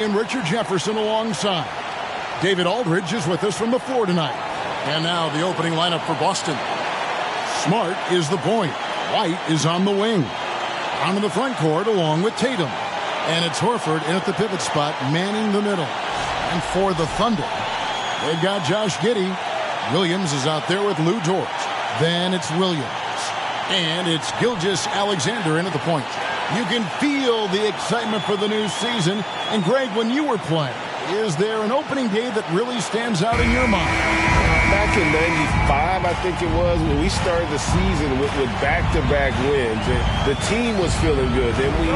And Richard Jefferson alongside. David Aldridge is with us from the floor tonight. And now the opening lineup for Boston. Smart is the point. White is on the wing. Onto the front court along with Tatum. And it's Horford in at the pivot spot, manning the middle. And for the Thunder, they've got Josh Giddey. Williams is out there with Lou Dort. Then it's Williams. And it's Gilgeous-Alexander in at the point. You can feel the excitement for the new season. And Greg, when you were playing, is there an opening day that really stands out in your mind? Back in '95, I think it was, when we started the season with back-to-back wins. The team was feeling good. Then we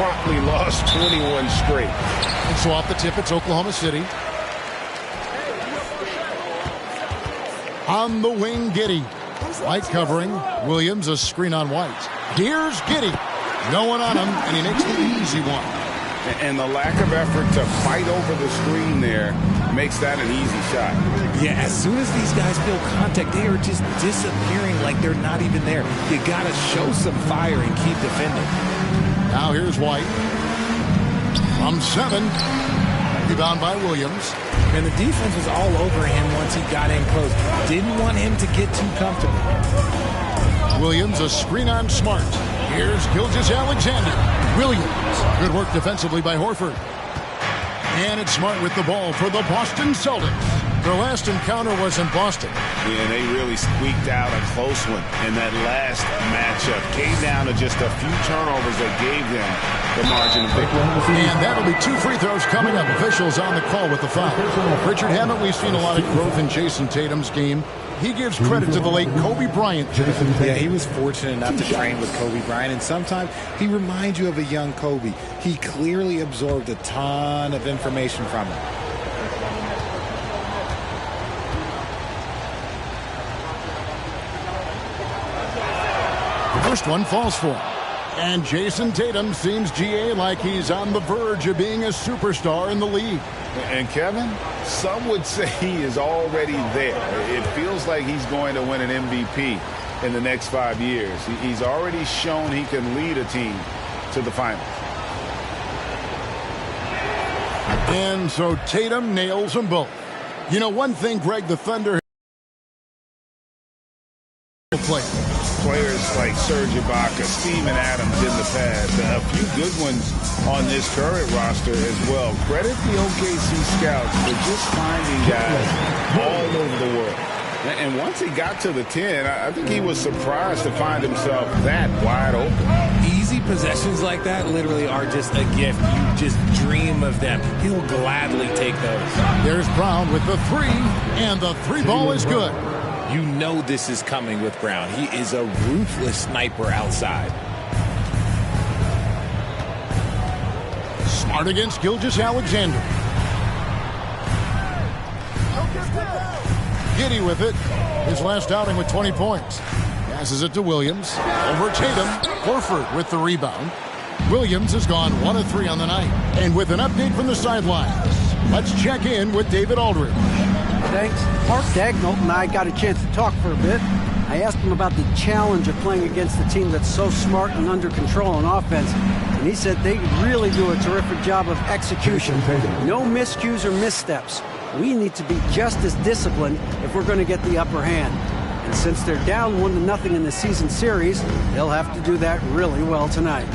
promptly lost 21 straight. And so off the tip, it's Oklahoma City. On the wing, Giddey. White covering. Williams, a screen on White. Here's Giddey. No one on him, and he makes the easy one. And the lack of effort to fight over the screen there makes that an easy shot. Yeah, as soon as these guys feel contact, they are just disappearing like they're not even there. You got to show some fire and keep defending. Now here's White. From 7. Rebound by Williams. And the defense was all over him once he got in close. Didn't want him to get too comfortable. Williams, a screen on Smart. Here's Gilgeous-Alexander. Williams. Good work defensively by Horford. And it's Smart with the ball for the Boston Celtics. Their last encounter was in Boston. Yeah, and they really squeaked out a close one in that last matchup. Came down to just a few turnovers that gave them the margin of victory. And that'll be 2 free throws coming up. Officials on the call with the foul. Richard, haven't we seen a lot of growth in Jason Tatum's game? He gives credit to the late Kobe Bryant. Yeah, he was fortunate enough to train with Kobe Bryant, and sometimes he reminds you of a young Kobe. He clearly absorbed a ton of information from him. The first one falls for him. And Jason Tatum seems, GA, like he's on the verge of being a superstar in the league. And Kevin, some would say he is already there. It feels like he's going to win an MVP in the next 5 years. He's already shown he can lead a team to the finals. And so Tatum nails them both. You know, one thing, Greg, the Thunder play. Players like Serge Ibaka, Steven Adams in the past, a few good ones on this current roster as well. Credit the OKC scouts for just finding guys all over the world. And once he got to the 10, I think he was surprised to find himself that wide open. Easy possessions like that literally are just a gift. You just dream of them. He'll gladly take those. There's Brown with the 3, and the 3 ball is good. You know this is coming with Brown. He is a ruthless sniper outside. Smart against Gilgeous-Alexander. Giddey with it. His last outing with 20 points. Passes it to Williams. Over Tatum. Horford with the rebound. Williams has gone 1 of 3 on the night. And with an update from the sidelines, let's check in with David Aldridge. Thanks. Mark Dagnall and I got a chance to talk for a bit. I asked him about the challenge of playing against a team that's so smart and under control on offense. And he said they really do a terrific job of execution. No miscues or missteps. We need to be just as disciplined if we're going to get the upper hand. And since they're down 1-0 in the season series, they'll have to do that really well tonight.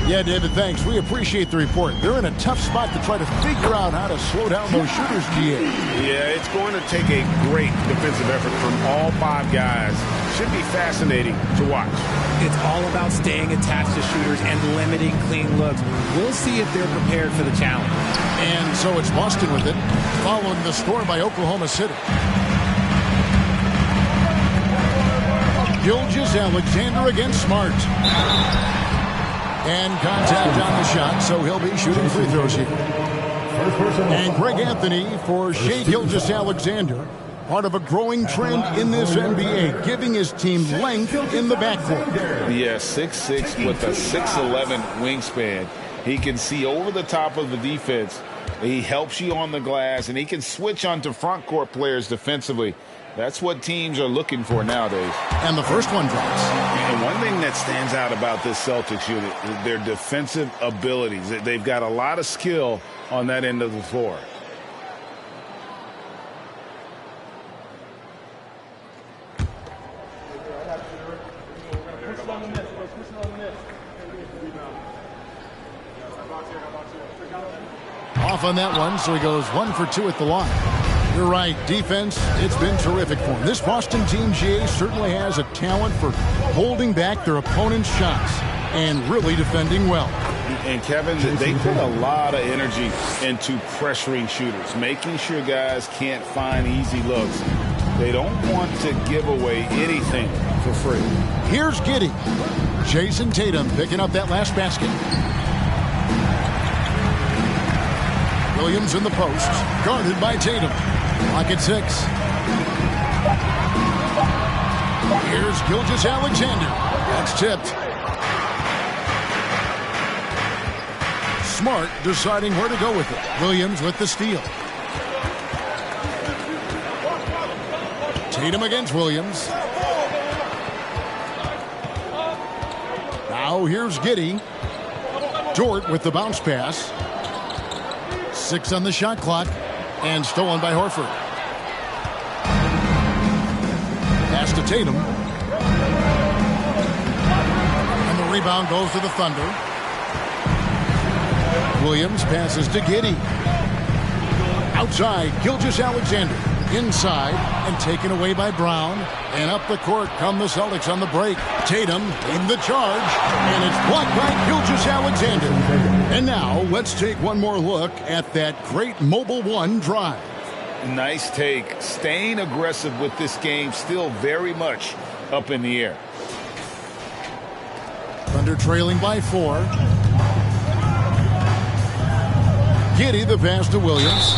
Yeah, David, thanks. We appreciate the report. They're in a tough spot to try to figure out how to slow down those shooters, GA. Yeah, it's going to take a great defensive effort from all 5 guys. Should be fascinating to watch. It's all about staying attached to shooters and limiting clean looks. We'll see if they're prepared for the challenge. And so it's Boston with it, following the score by Oklahoma City. Gilgeous-Alexander against Smart. And contact on the shot, so he'll be shooting free throws here. And Greg Anthony for Shai Gilgeous-Alexander, part of a growing trend in this NBA, giving his team length in the backcourt. Yeah, 6'6" with a 6'11" wingspan. He can see over the top of the defense. He helps you on the glass, and he can switch onto front court players defensively. That's what teams are looking for nowadays. And the first one drops. And one thing that stands out about this Celtics unit is their defensive abilities. They've got a lot of skill on that end of the floor. Off on that one, so he goes 1 for 2 at the line. You're right, defense, it's been terrific for him. This Boston team, GA, certainly has a talent for holding back their opponent's shots and really defending well. And, Kevin, they put a lot of energy into pressuring shooters, making sure guys can't find easy looks. They don't want to give away anything for free. Here's Giddey. Jason Tatum picking up that last basket. Williams in the post, guarded by Tatum. Clock at 6. Here's Gilgeous-Alexander. That's tipped. Smart deciding where to go with it. Williams with the steal. Tatum against Williams. Now here's Giddey. Dort with the bounce pass. 6 on the shot clock, and stolen by Horford. Pass to Tatum. And the rebound goes to the Thunder. Williams passes to Giddey. Outside, Gilgeous-Alexander. Inside, and taken away by Brown. And up the court come the Celtics on the break. Tatum in the charge, and it's blocked by Gilgeous-Alexander. And now, let's take one more look at that great Mobile One drive. Nice take. Staying aggressive with this game, still very much up in the air. Thunder trailing by 4. Giddey the pass to Williams.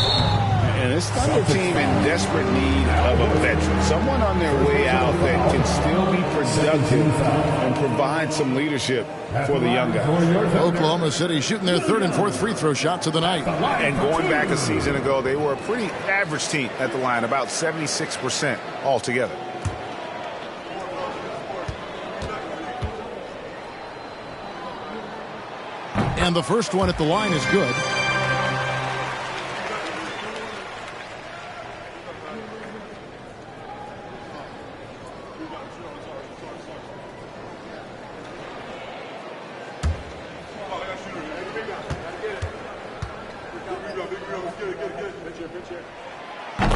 And this Thunder team in desperate need of a veteran. Someone on their way out that can still be productive and provide some leadership for the young guys. Oklahoma City shooting their 3rd and 4th free throw shots of the night. And going back a season ago, they were a pretty average team at the line, about 76% altogether. And the first one at the line is good.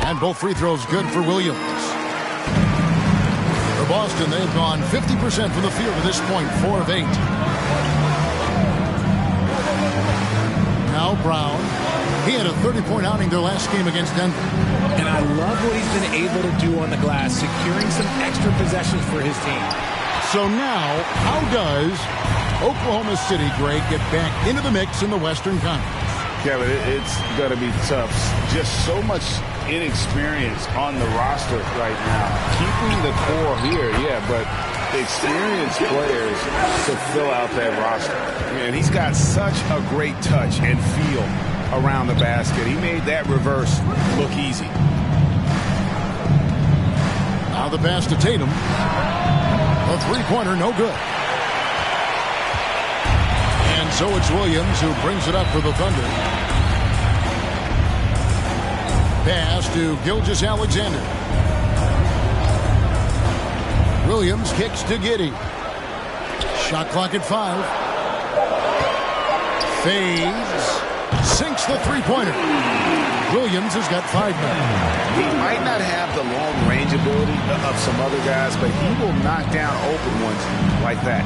And both free throws good for Williams. For Boston, they've gone 50% from the field at this point, 4 of 8. Now Brown. He had a 30-point outing their last game against Denver. And I love what he's been able to do on the glass, securing some extra possessions for his team. So now, how does Oklahoma City, Greg, get back into the mix in the Western Conference? Kevin, it's going to be tough. Just so much inexperience on the roster right now. Keeping the core here, yeah, but experienced players to fill out that roster. And he's got such a great touch and feel around the basket. He made that reverse look easy. Now the pass to Tatum. A three-pointer, no good. And so it's Williams who brings it up for the Thunder. Pass to Gilgeous-Alexander. Williams kicks to Giddey. Shot clock at 5. Fades. Sinks the three-pointer. Williams has got 5 now. He might not have the long-range ability of some other guys, but he will knock down open ones like that.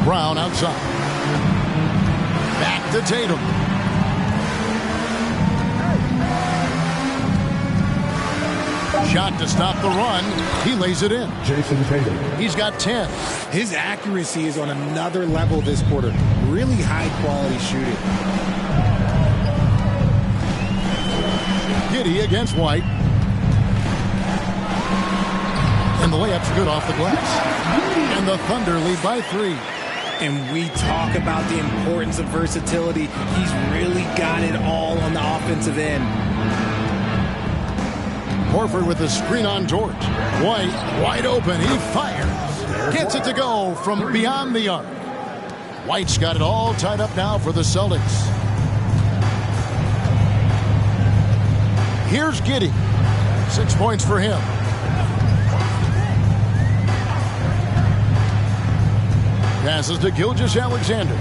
Brown outside. Back to Tatum. Shot to stop the run. He lays it in. Jason Tatum. He's got 10. His accuracy is on another level this quarter. Really high-quality shooting. Giddey against White. And the layup's good off the glass. And the Thunder lead by 3. And we talk about the importance of versatility. He's really got it all on the offensive end. Horford with the screen on Dort. White, wide open. He fires. Gets it to go from beyond the arc. White's got it all tied up now for the Celtics. Here's Giddey. 6 points for him. Passes to Gilgeous-Alexander.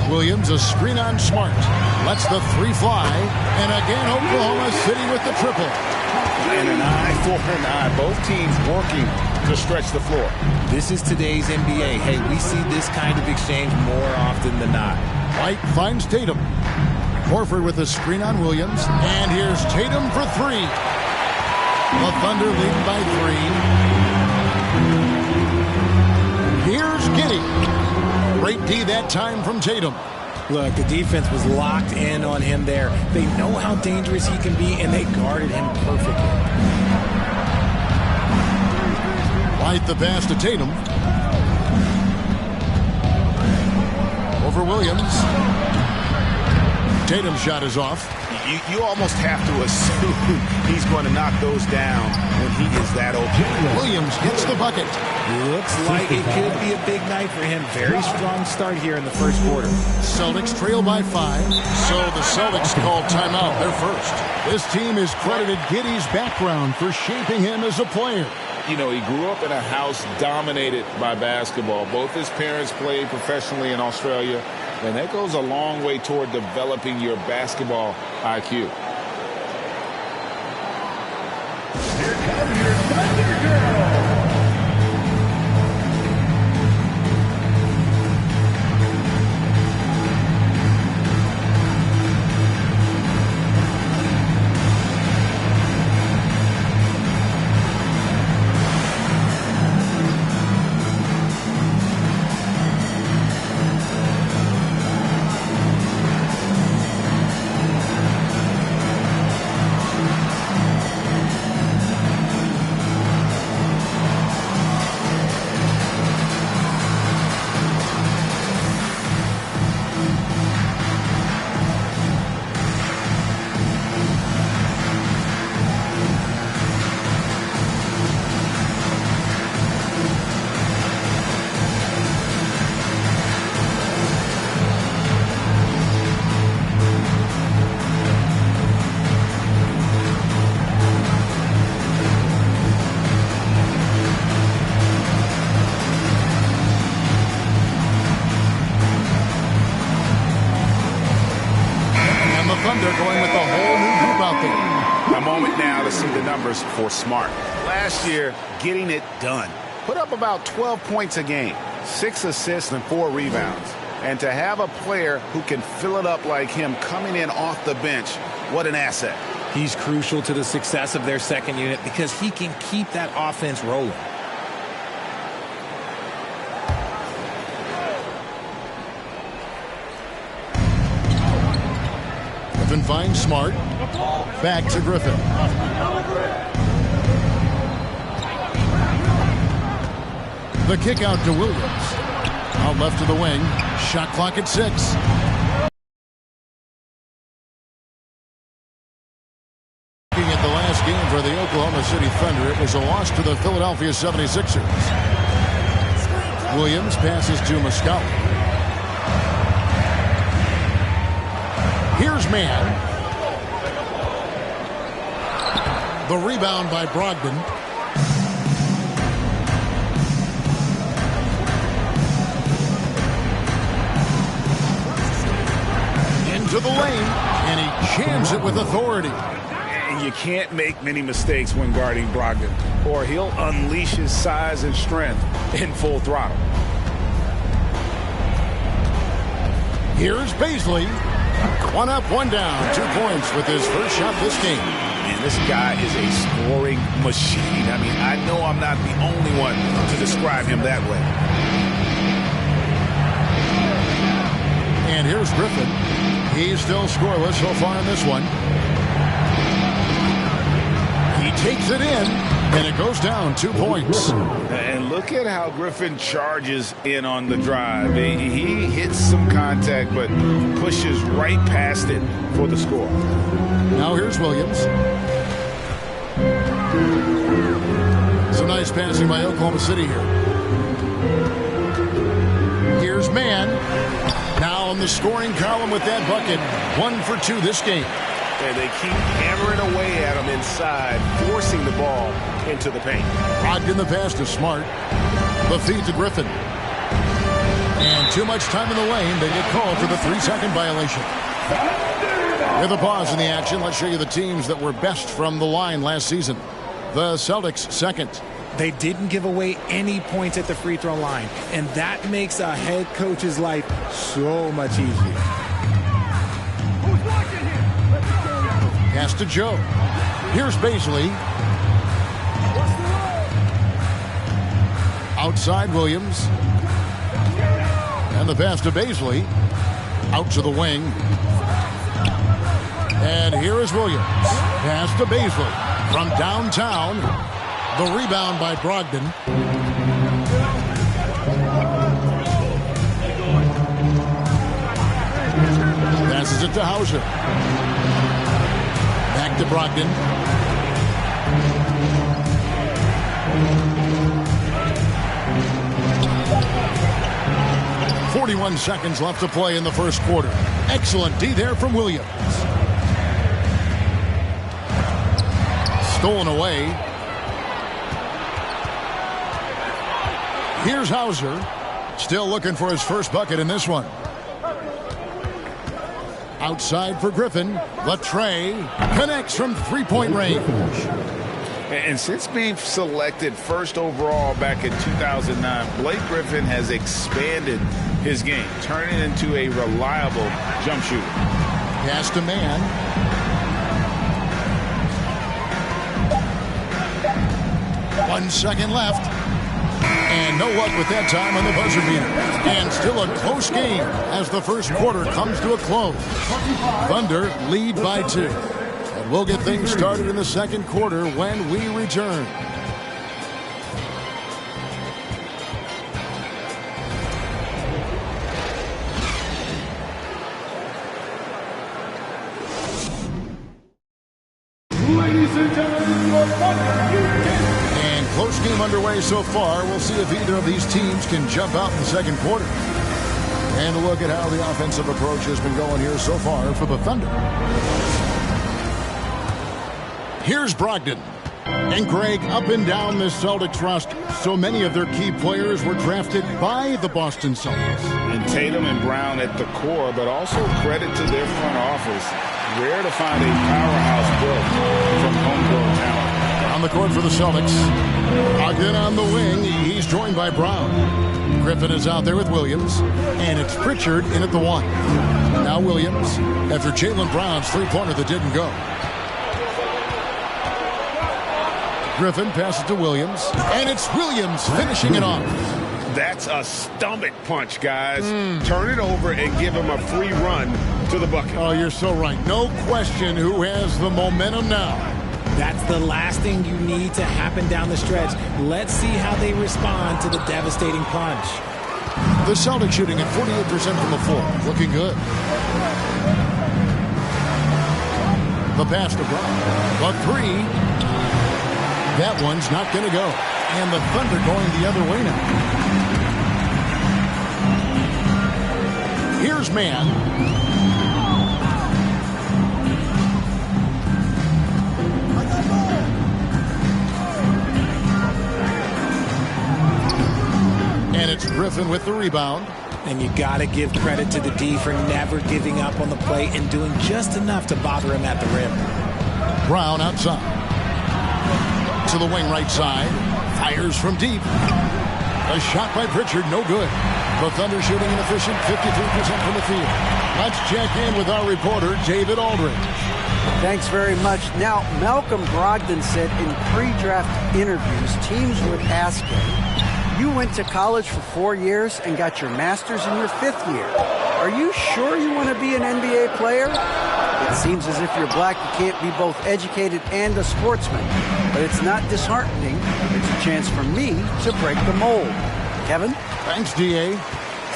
Williams, a screen on Smart. Lets the three fly. And again, Oklahoma City with the triple. And an eye for an eye. Both teams working to stretch the floor. This is today's NBA. Hey, we see this kind of exchange more often than not. White finds Tatum. Horford with a screen on Williams. And here's Tatum for three. The Thunder lead by 3. Here's Giddey. Great D that time from Tatum. Look, the defense was locked in on him there. They know how dangerous he can be, and they guarded him perfectly. White the pass to Tatum. Over Williams. Tatum's shot is off. You almost have to assume he's going to knock those down when he is that open. Williams gets the bucket. Looks like it could be a big night for him. Very strong start here in the first quarter. Celtics trail by 5. So the Celtics called timeout. They're first. This team has credited Giddey's background for shaping him as a player. You know, he grew up in a house dominated by basketball. Both his parents played professionally in Australia. And that goes a long way toward developing your basketball IQ. Here comes your Thunder Girl. Thunder going with a whole new group out there. A moment now to see the numbers for Smart. Last year, getting it done. Put up about 12 points a game, 6 assists and 4 rebounds. And to have a player who can fill it up like him coming in off the bench, what an asset. He's crucial to the success of their second unit because he can keep that offense rolling. Griffin finds Smart. Back to Griffin. The kick out to Williams. Out left to the wing. Shot clock at 6. Looking at the last game for the Oklahoma City Thunder, it was a loss to the Philadelphia 76ers. Williams passes to Muscala. Here's Mann. The rebound by Brogdon. Into the lane, and he jams it with authority. And you can't make many mistakes when guarding Brogdon, or he'll unleash his size and strength in full throttle. Here's Baisley. 1 up, 1 down. 2 points with his first shot this game. And this guy is a scoring machine. I mean, I know I'm not the only one to describe him that way. And here's Griffin. He's still scoreless so far in this one. He takes it in, and it goes down 2 points. And look at how Griffin charges in on the drive. He hits some contact, but pushes right past it for the score. Now here's Williams. Nice passing by Oklahoma City here. Here's Mann. Now on the scoring column with that bucket. 1 for 2 this game. And they keep hammering away at him inside, forcing the ball into the paint. Brogdon the pass to Smart. The feed to Griffin. And too much time in the lane. They get called for the 3-second violation. With a pause in the action, let's show you the teams that were best from the line last season. The Celtics second. They didn't give away any points at the free throw line, and that makes a head coach's life so much easier. Pass to Joe. Here's Baisley. Outside Williams. And the pass to Baisley. Out to the wing. And here is Williams. Pass to Baisley. From downtown. The rebound by Brogdon. Passes it to Hauser. Back to Brogdon. .41 seconds left to play in the first quarter. Excellent D there from Williams. Stolen away. Here's Hauser. Still looking for his first bucket in this one. Outside for Griffin. Latre connects from three-point range. And since being selected first overall back in 2009, Blake Griffin has expanded his game, turning into a reliable jump shooter. Pass to Mann. One second left. And no luck with that time on the buzzer beater. And still a close game as the first quarter comes to a close. Thunder lead by 2. And we'll get things started in the second quarter when we return. Ladies and gentlemen, your And close game underway so far. We'll see if either of these teams can jump out in the second quarter. And a look at how the offensive approach has been going here so far for the Thunder. Here's Brogdon. And Greg, up and down this Celtics roster, so many of their key players were drafted by the Boston Celtics. And Tatum and Brown at the core, but also credit to their front office. Rare to find a powerhouse built from homegrown talent. On the court for the Celtics. Brogdon on the wing. He's joined by Brown. Griffin is out there with Williams. And it's Pritchard in at the 1. Now Williams after Jaylen Brown's three-pointer that didn't go. Griffin passes to Williams. And it's Williams finishing it off. That's a stomach punch, guys. Turn it over and give him a free run to the bucket. Oh, you're so right. No question who has the momentum now. That's the last thing you need to happen down the stretch. Let's see how they respond to the devastating punch. The Celtics shooting at 48% from the floor. Looking good. The pass to Brown. The three. That one's not going to go. And the Thunder going the other way now. Here's Mann. And it's Griffin with the rebound. And you got to give credit to the D for never giving up on the play and doing just enough to bother him at the rim. Brown outside. To the wing right side. Fires from deep. A shot by Pritchard, no good. The Thunder shooting an efficient 53% from the field. Let's check in with our reporter, David Aldridge. Thanks very much. Now, Malcolm Brogdon said in pre-draft interviews, teams would ask him, you went to college for 4 years and got your master's in your 5th year. Are you sure you want to be an NBA player? It seems as if you're black, you can't be both educated and a sportsman. But it's not disheartening. It's a chance for me to break the mold. Kevin? Thanks, D.A.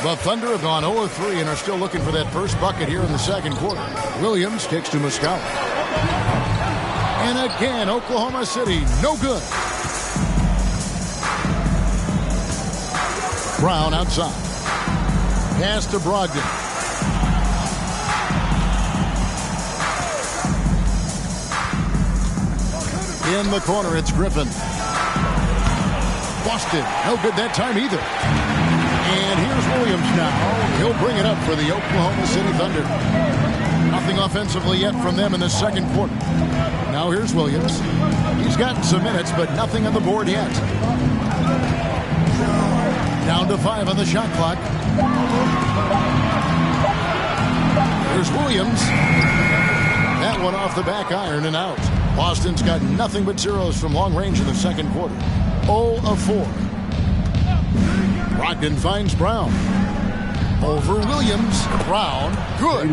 The Thunder have gone 0-3 and are still looking for that first bucket here in the second quarter. Williams kicks to Muscala. And again, Oklahoma City, no good. Brown outside. Pass to Brogdon. In the corner, it's Griffin. Boston, no good that time either. And here's Williams now. He'll bring it up for the Oklahoma City Thunder. Nothing offensively yet from them in the second quarter. Now here's Williams. He's gotten some minutes, but nothing on the board yet. Down to 5 on the shot clock. Here's Williams. That one off the back iron and out. Boston's got nothing but zeros from long range in the second quarter. 0 of 4. Brogdon finds Brown. Over Williams. Brown. Good.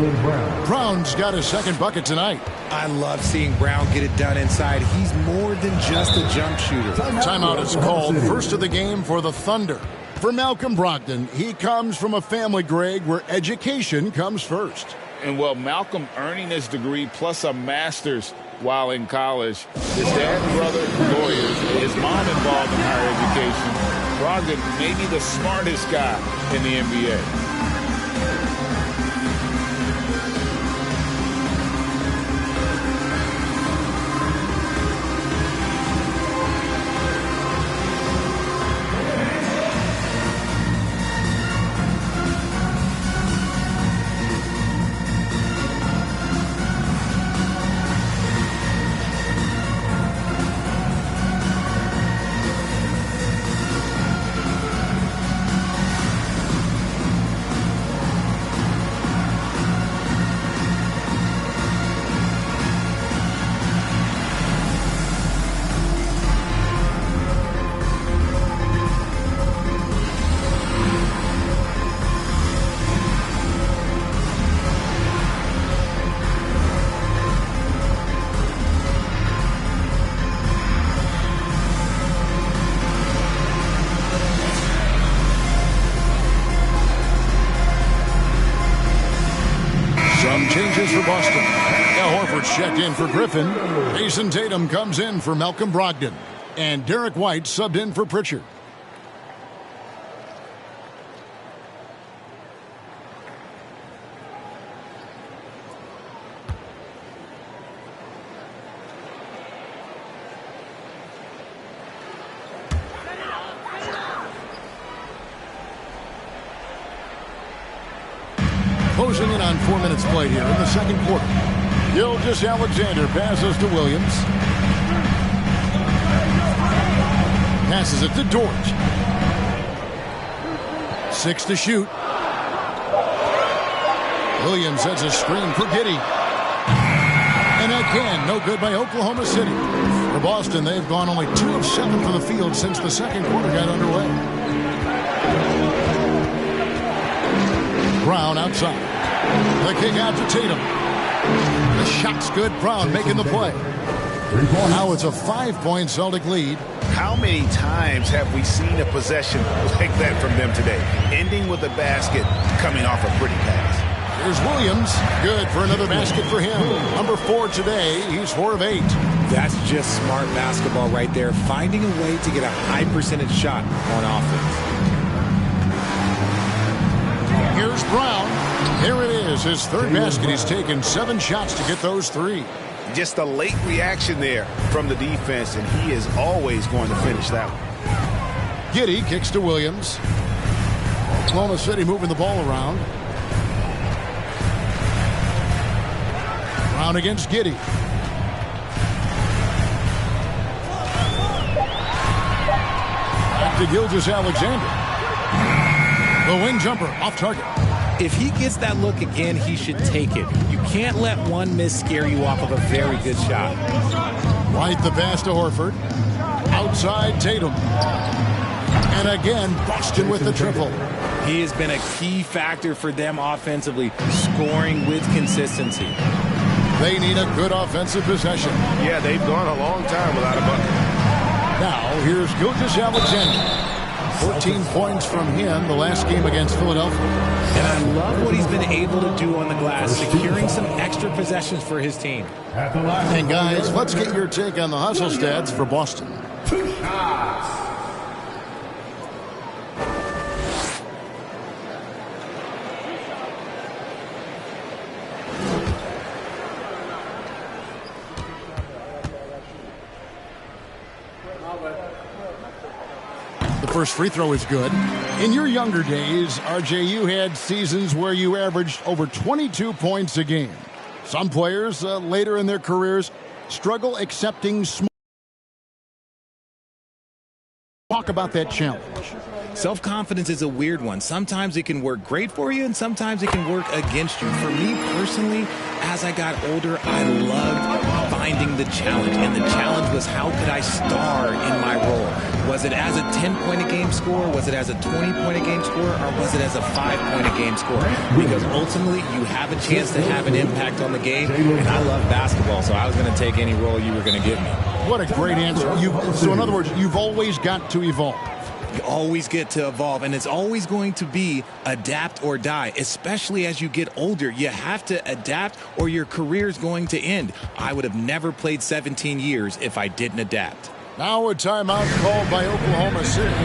Brown's got his second bucket tonight. I love seeing Brown get it done inside. He's more than just a jump shooter. Timeout is called. First of the game for the Thunder. For Malcolm Brogdon, he comes from a family, Greg, where education comes first. And, well, Malcolm earning his degree plus a master's while in college. His dad and brother, lawyers. His mom involved in higher education. Brogdon may be the smartest guy in the NBA. Changes for Boston. Al Horford checked in for Griffin. Jason Tatum comes in for Malcolm Brogdon. And Derek White subbed in for Pritchard. Closing in on 4 minutes played here in the second quarter. Gilgeous-Alexander passes to Williams. Passes it to Dort. 6 to shoot. Williams sets a screen for Giddey. And again, no good by Oklahoma City. For Boston, they've gone only 2 of 7 from the field since the second quarter got underway. Brown outside. The kick out to Tatum. The shot's good. Brown making the play. Now it's a 5-point Celtic lead. How many times have we seen a possession like that from them today? Ending with a basket, coming off a pretty pass. Here's Williams. Good for another basket for him. Number 4 today. He's 4 of 8. That's just smart basketball right there. Finding a way to get a high percentage shot on offense. Here's Brown. Here it is, his third basket. He's taken 7 shots to get those 3. Just a late reaction there from the defense, and he is always going to finish that one. Giddey kicks to Williams. Oklahoma City moving the ball around. Brown against Giddey. Back to Gilgeous-Alexander. The wing jumper off target. If he gets that look again, he should take it. You can't let one miss scare you off of a very good shot. White the pass to Horford. Outside Tatum. And again, Boston with the triple. He has been a key factor for them offensively, scoring with consistency. They need a good offensive possession. Yeah, they've gone a long time without a bucket. Now, here's Gilgeous-Alexander. 14 points from him the last game against Philadelphia. And I love what he's been able to do on the glass, securing some extra possessions for his team. And guys, let's get your take on the hustle stats for Boston. first free throw is good. In your younger days, RJ, you had seasons where you averaged over 22 points a game. Some players later in their careers struggle accepting small. Talk about that challenge. Self-confidence is a weird one. Sometimes it can work great for you, and sometimes it can work against you. For me personally, as I got older, I loved finding the challenge. And the challenge was, how could I star in my role? Was it as a 10-point-a-game scorer? Was it as a 20-point-a-game scorer? Or was it as a 5-point-a-game scorer? Because ultimately, you have a chance to have an impact on the game. And I love basketball, so I was going to take any role you were going to give me. What a great answer. So in other words, you've always got to evolve. You always get to evolve, and it's always going to be adapt or die, especially as you get older. You have to adapt or your career is going to end. I would have never played 17 years if I didn't adapt. Now a timeout called by Oklahoma City.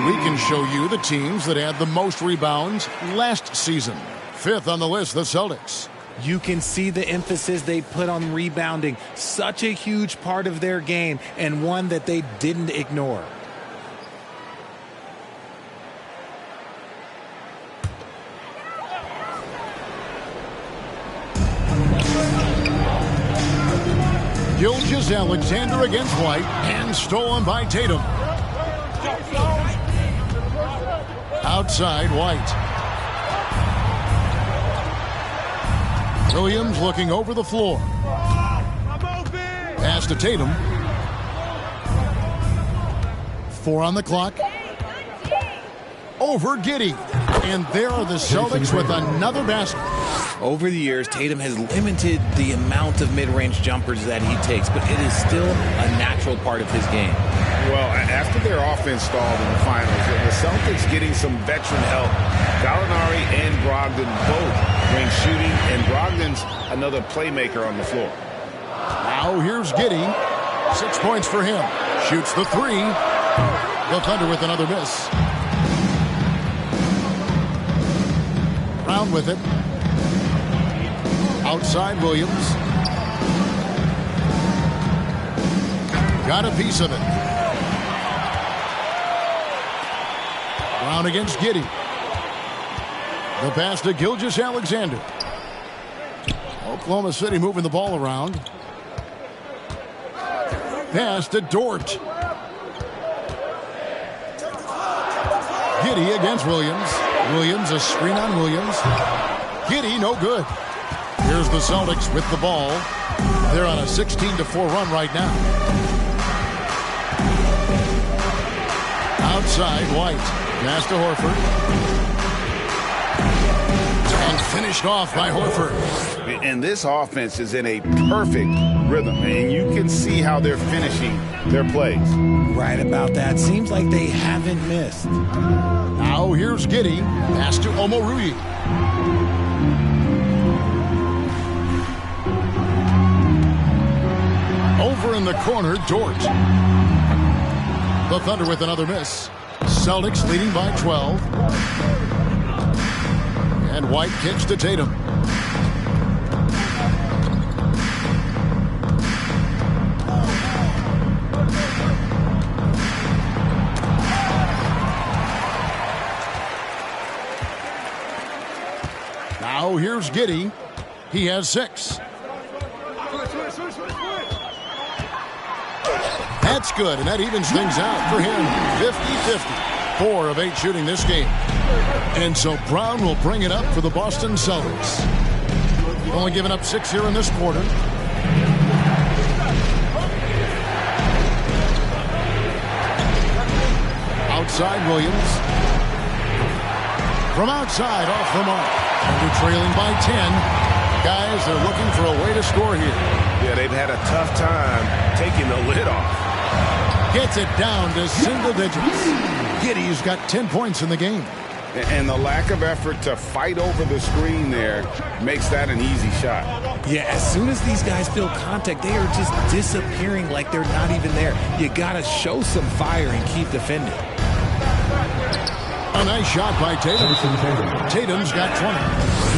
We can show you the teams that had the most rebounds last season. Fifth on the list, the Celtics. You can see the emphasis they put on rebounding. Such a huge part of their game, and one that they didn't ignore. Gilgeous-Alexander against White, and stolen by Tatum. Outside, White. Williams looking over the floor. Pass to Tatum. 4 on the clock. Over Giddey. And there are the Celtics with another basket. Over the years, Tatum has limited the amount of mid-range jumpers that he takes, but it is still a natural part of his game. Well, after their offense stalled in the finals, the Celtics getting some veteran help. Gallinari and Brogdon both bring shooting, and Brogdon's another playmaker on the floor. Now here's Giddey. 6 points for him. Shoots the 3. The Thunder with another miss. Brown with it. Outside Williams. Got a piece of it. Brown against Giddey. The pass to Gilgeous-Alexander. Oklahoma City moving the ball around. Pass to Dort. Giddey against Williams. Williams, a screen on Williams. Giddey, no good. Here's the Celtics with the ball. They're on a 16-4 run right now. Outside, White. Pass to Horford. And finished off by Horford. And this offense is in a perfect rhythm, and you can see how they're finishing their plays. Right about that. Seems like they haven't missed. Now here's Giddey. Pass to Omoruyi. Over in the corner, Dort. The Thunder with another miss. Celtics leading by 12. And White kicks to Tatum. Now here's Giddey. He has 6. That's good, and that evens things out for him. 50-50. 4 of 8 shooting this game. And so Brown will bring it up for the Boston Celtics. Only giving up 6 here in this quarter. Outside Williams. From outside, off the mark. And they're trailing by 10. Guys, they're looking for a way to score here. Yeah, they've had a tough time taking the lid off. Gets it down to single digits. Giddey's got 10 points in the game. And the lack of effort to fight over the screen there makes that an easy shot. Yeah, as soon as these guys feel contact, they are just disappearing like they're not even there. You got to show some fire and keep defending. A nice shot by Tatum. Tatum's got 20.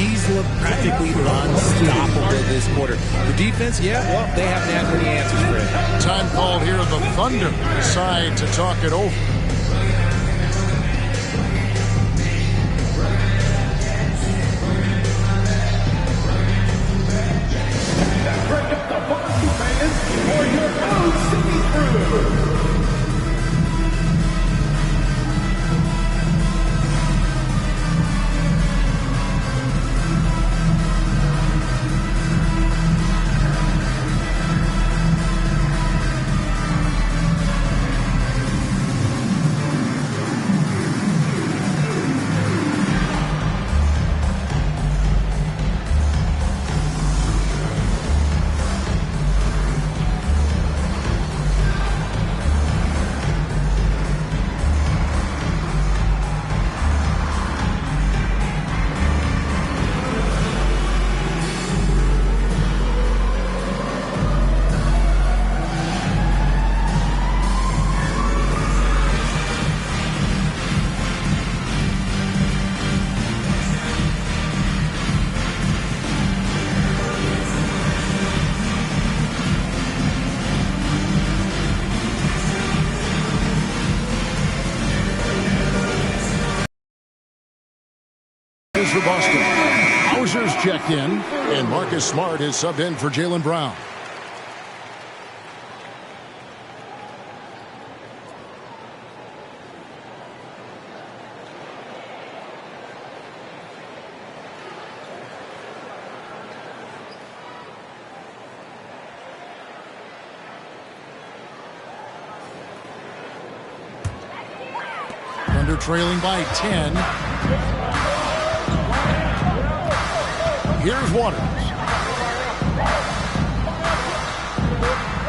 He's looked practically unstoppable this quarter. The defense, yeah, well, they haven't had many answers for it. Time called here. The Thunder decide to talk it over. Bring up the Boston fans for your own city crew. For Boston. Hauser's checked in, and Marcus Smart is subbed in for Jaylen Brown. Thunder trailing by 10. Here's Waters.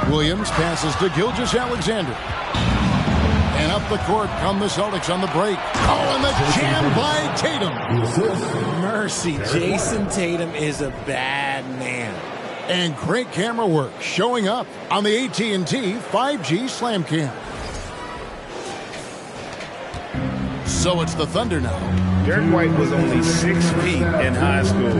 Williams passes to Gilgeous-Alexander. And up the court come the Celtics on the break. Oh, and the jam by Tatum. Mercy, Jason Tatum is a bad man. And great camera work showing up on the AT&T 5G Slam Cam. So it's the Thunder now. Derek White was only 6 feet in high school.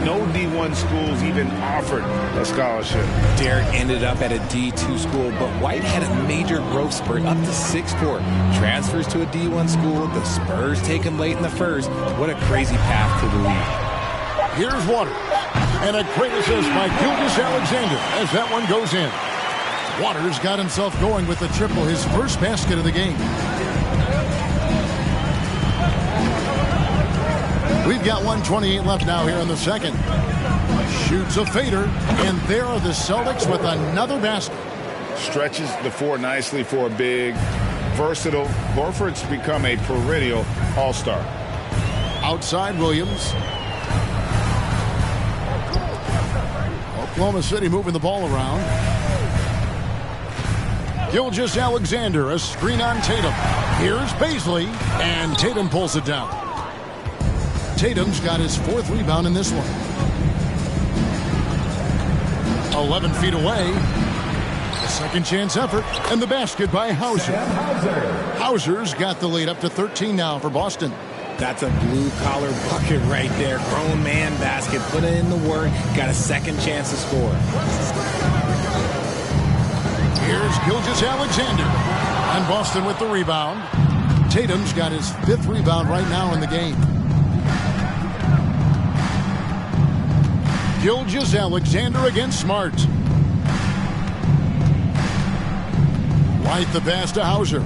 No D1 schools even offered a scholarship. Derek ended up at a D2 school, but White had a major growth spurt up to 6'4". Transfers to a D1 school. The Spurs take him late in the first. What a crazy path to the league. Here's Waters. And a great assist by Gilgeous-Alexander as that one goes in. Waters got himself going with the triple, his first basket of the game. We've got 1:28 left now here in the second. Shoots a fader, and there are the Celtics with another basket. Stretches the floor nicely for a big, versatile. Horford's become a perennial all-star. Outside Williams. Oklahoma City moving the ball around. Gilgeous-Alexander, a screen on Tatum. Here's Paisley, and Tatum pulls it down. Tatum's got his 4th rebound in this one. 11 feet away. A second chance effort, and the basket by Hauser. Hauser's got the lead up to 13 now for Boston. That's a blue-collar bucket right there. Grown man basket. Put it in the work. Got a second chance to score. Here's Gilgeous-Alexander. And Boston with the rebound. Tatum's got his 5th rebound right now in the game. Gilgeous-Alexander against Smart. White the pass to Hauser.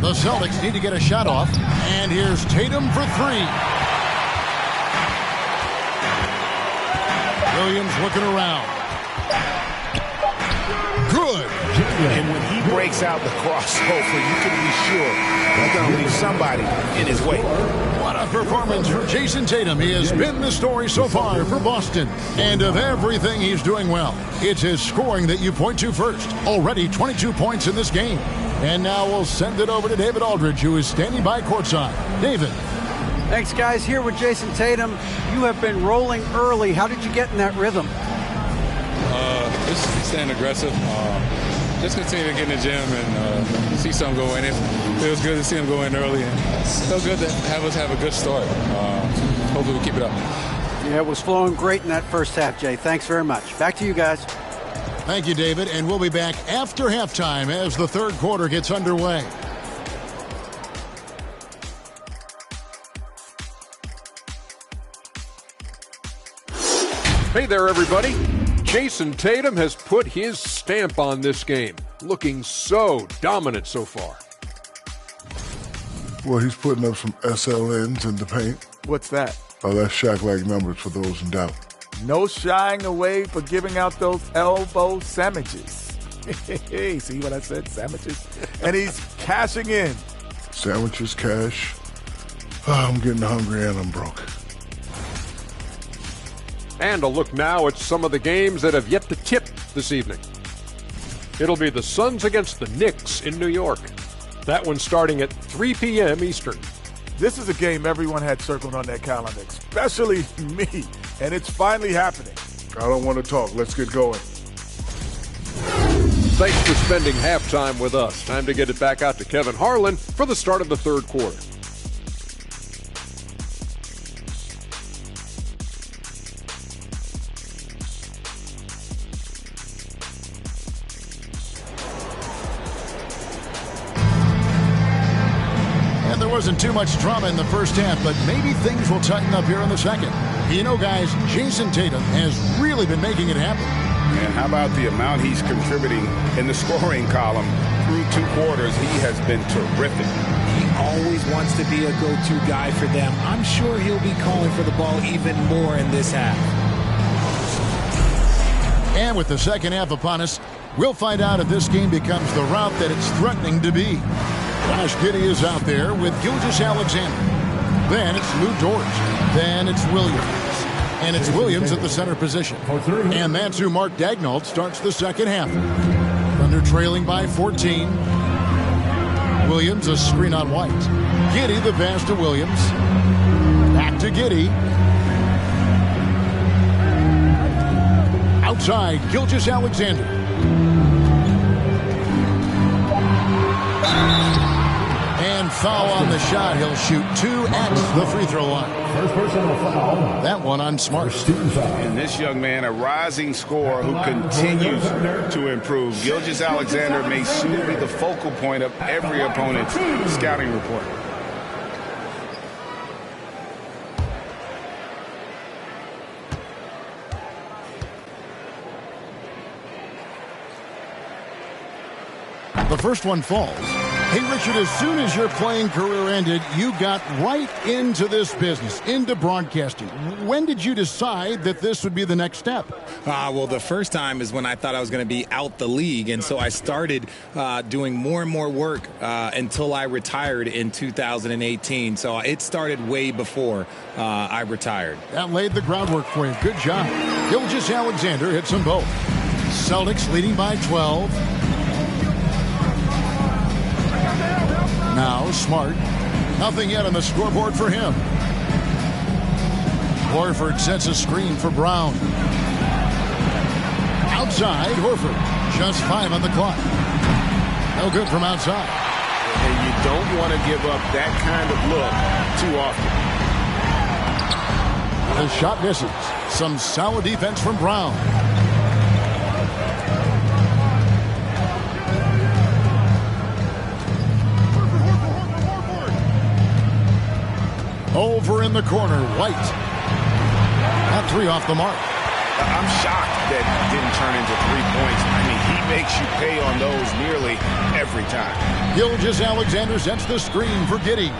The Celtics need to get a shot off. And here's Tatum for three. Williams looking around. Good. And when he breaks out the crossover, you can be sure he's going to leave somebody in his way. What a performance for Jason Tatum. He has been the story so far for Boston. And of everything he's doing well, it's his scoring that you point to first. Already 22 points in this game. And now we'll send it over to David Aldridge, who is standing by courtside. David. Thanks, guys. Here with Jason Tatum. You have been rolling early. How did you get in that rhythm? Just staying aggressive. Just continue to get in the gym and see something go in. It feels good to see him go in early. And it's so good to have us have a good start. Hopefully we keep it up. Yeah, it was flowing great in that first half, Jay. Thanks very much. Back to you guys. Thank you, David. And we'll be back after halftime as the third quarter gets underway. Hey there, everybody. Jason Tatum has put his stamp on this game, looking so dominant so far. Well, he's putting up some SLNs in the paint. What's that? Oh, that's Shaq-like numbers for those in doubt. No shying away for giving out those elbow sandwiches. Hey, see what I said? Sandwiches. And he's cashing in. Sandwiches, cash. Oh, I'm getting hungry and I'm broke. And a look now at some of the games that have yet to tip this evening. It'll be the Suns against the Knicks in New York. That one starting at 3 p.m. Eastern. This is a game everyone had circled on their calendar, especially me. And it's finally happening. I don't want to talk. Let's get going. Thanks for spending halftime with us. Time to get it back out to Kevin Harlan for the start of the third quarter. Wasn't too much drama in the first half, but maybe things will tighten up here in the second. You know, guys, Jason Tatum has really been making it happen. And how about the amount he's contributing in the scoring column through 2 quarters? He has been terrific. He always wants to be a go-to guy for them. I'm sure he'll be calling for the ball even more in this half. And with the second half upon us, we'll find out if this game becomes the route that it's threatening to be. Josh Giddey is out there with Gilgeous-Alexander. Then it's Lou Dort. Then it's Williams. And it's Williams at the center position. And that's who Mark Daigneault starts the second half. Thunder trailing by 14. Williams a screen on White. Giddey the pass to Williams. Back to Giddey. Outside, Gilgeous-Alexander. And foul on the shot. He'll shoot 2 at the free throw line. First personal foul. That one on Smart. And this young man, a rising scorer who continues to improve. Gilgeous-Alexander may soon be the focal point of every opponent's scouting report. The first one falls. Hey, Richard, as soon as your playing career ended, you got right into this business, into broadcasting. When did you decide that this would be the next step? Well, the first time is when I thought I was going to be out the league, and so I started doing more and more work until I retired in 2018. So it started way before I retired. That laid the groundwork for you. Good job. Gilgeous-Alexander hits them both. Celtics leading by 12. Now Smart. Nothing yet on the scoreboard for him. Horford sets a screen for Brown. Outside, Horford. Just 5 on the clock. No good from outside. And you don't want to give up that kind of look too often. The shot misses. Some solid defense from Brown. Over in the corner, White. That 3 off the mark. I'm shocked that didn't turn into 3 points. I mean, he makes you pay on those nearly every time. Gilgeous-Alexander sets the screen for Giddey.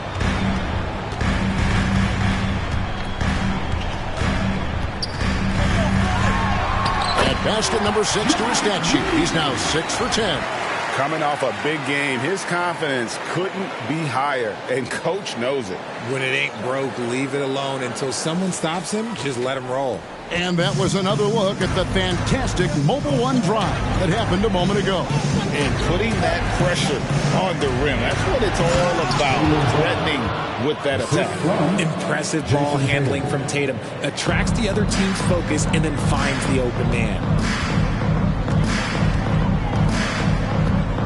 At basket number 6 to his stat sheet. He's now 6 for 10. Coming off a big game, his confidence couldn't be higher, and Coach knows it. When it ain't broke, leave it alone. Until someone stops him, just let him roll. And that was another look at the fantastic Mobile One drive that happened a moment ago. And putting that pressure on the rim, that's what it's all about, threatening with that attack. Impressive ball handling from Tatum. Attracts the other team's focus and then finds the open man.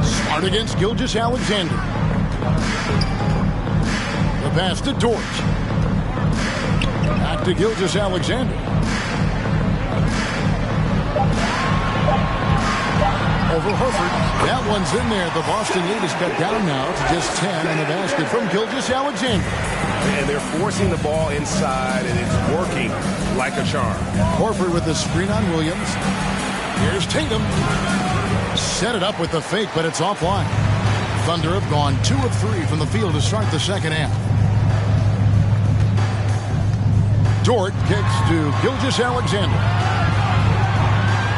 Smart against Gilgeous-Alexander. The pass to Dort. Back to Gilgeous-Alexander. Over Horford. That one's in there. The Boston lead is cut down now to just 10 in the basket from Gilgeous-Alexander. And they're forcing the ball inside, and it's working like a charm. Horford with the screen on Williams. Here's Tatum. Set it up with the fake, but it's offline. Thunder have gone 2 of 3 from the field to start the second half. Dort kicks to Gilgeous-Alexander.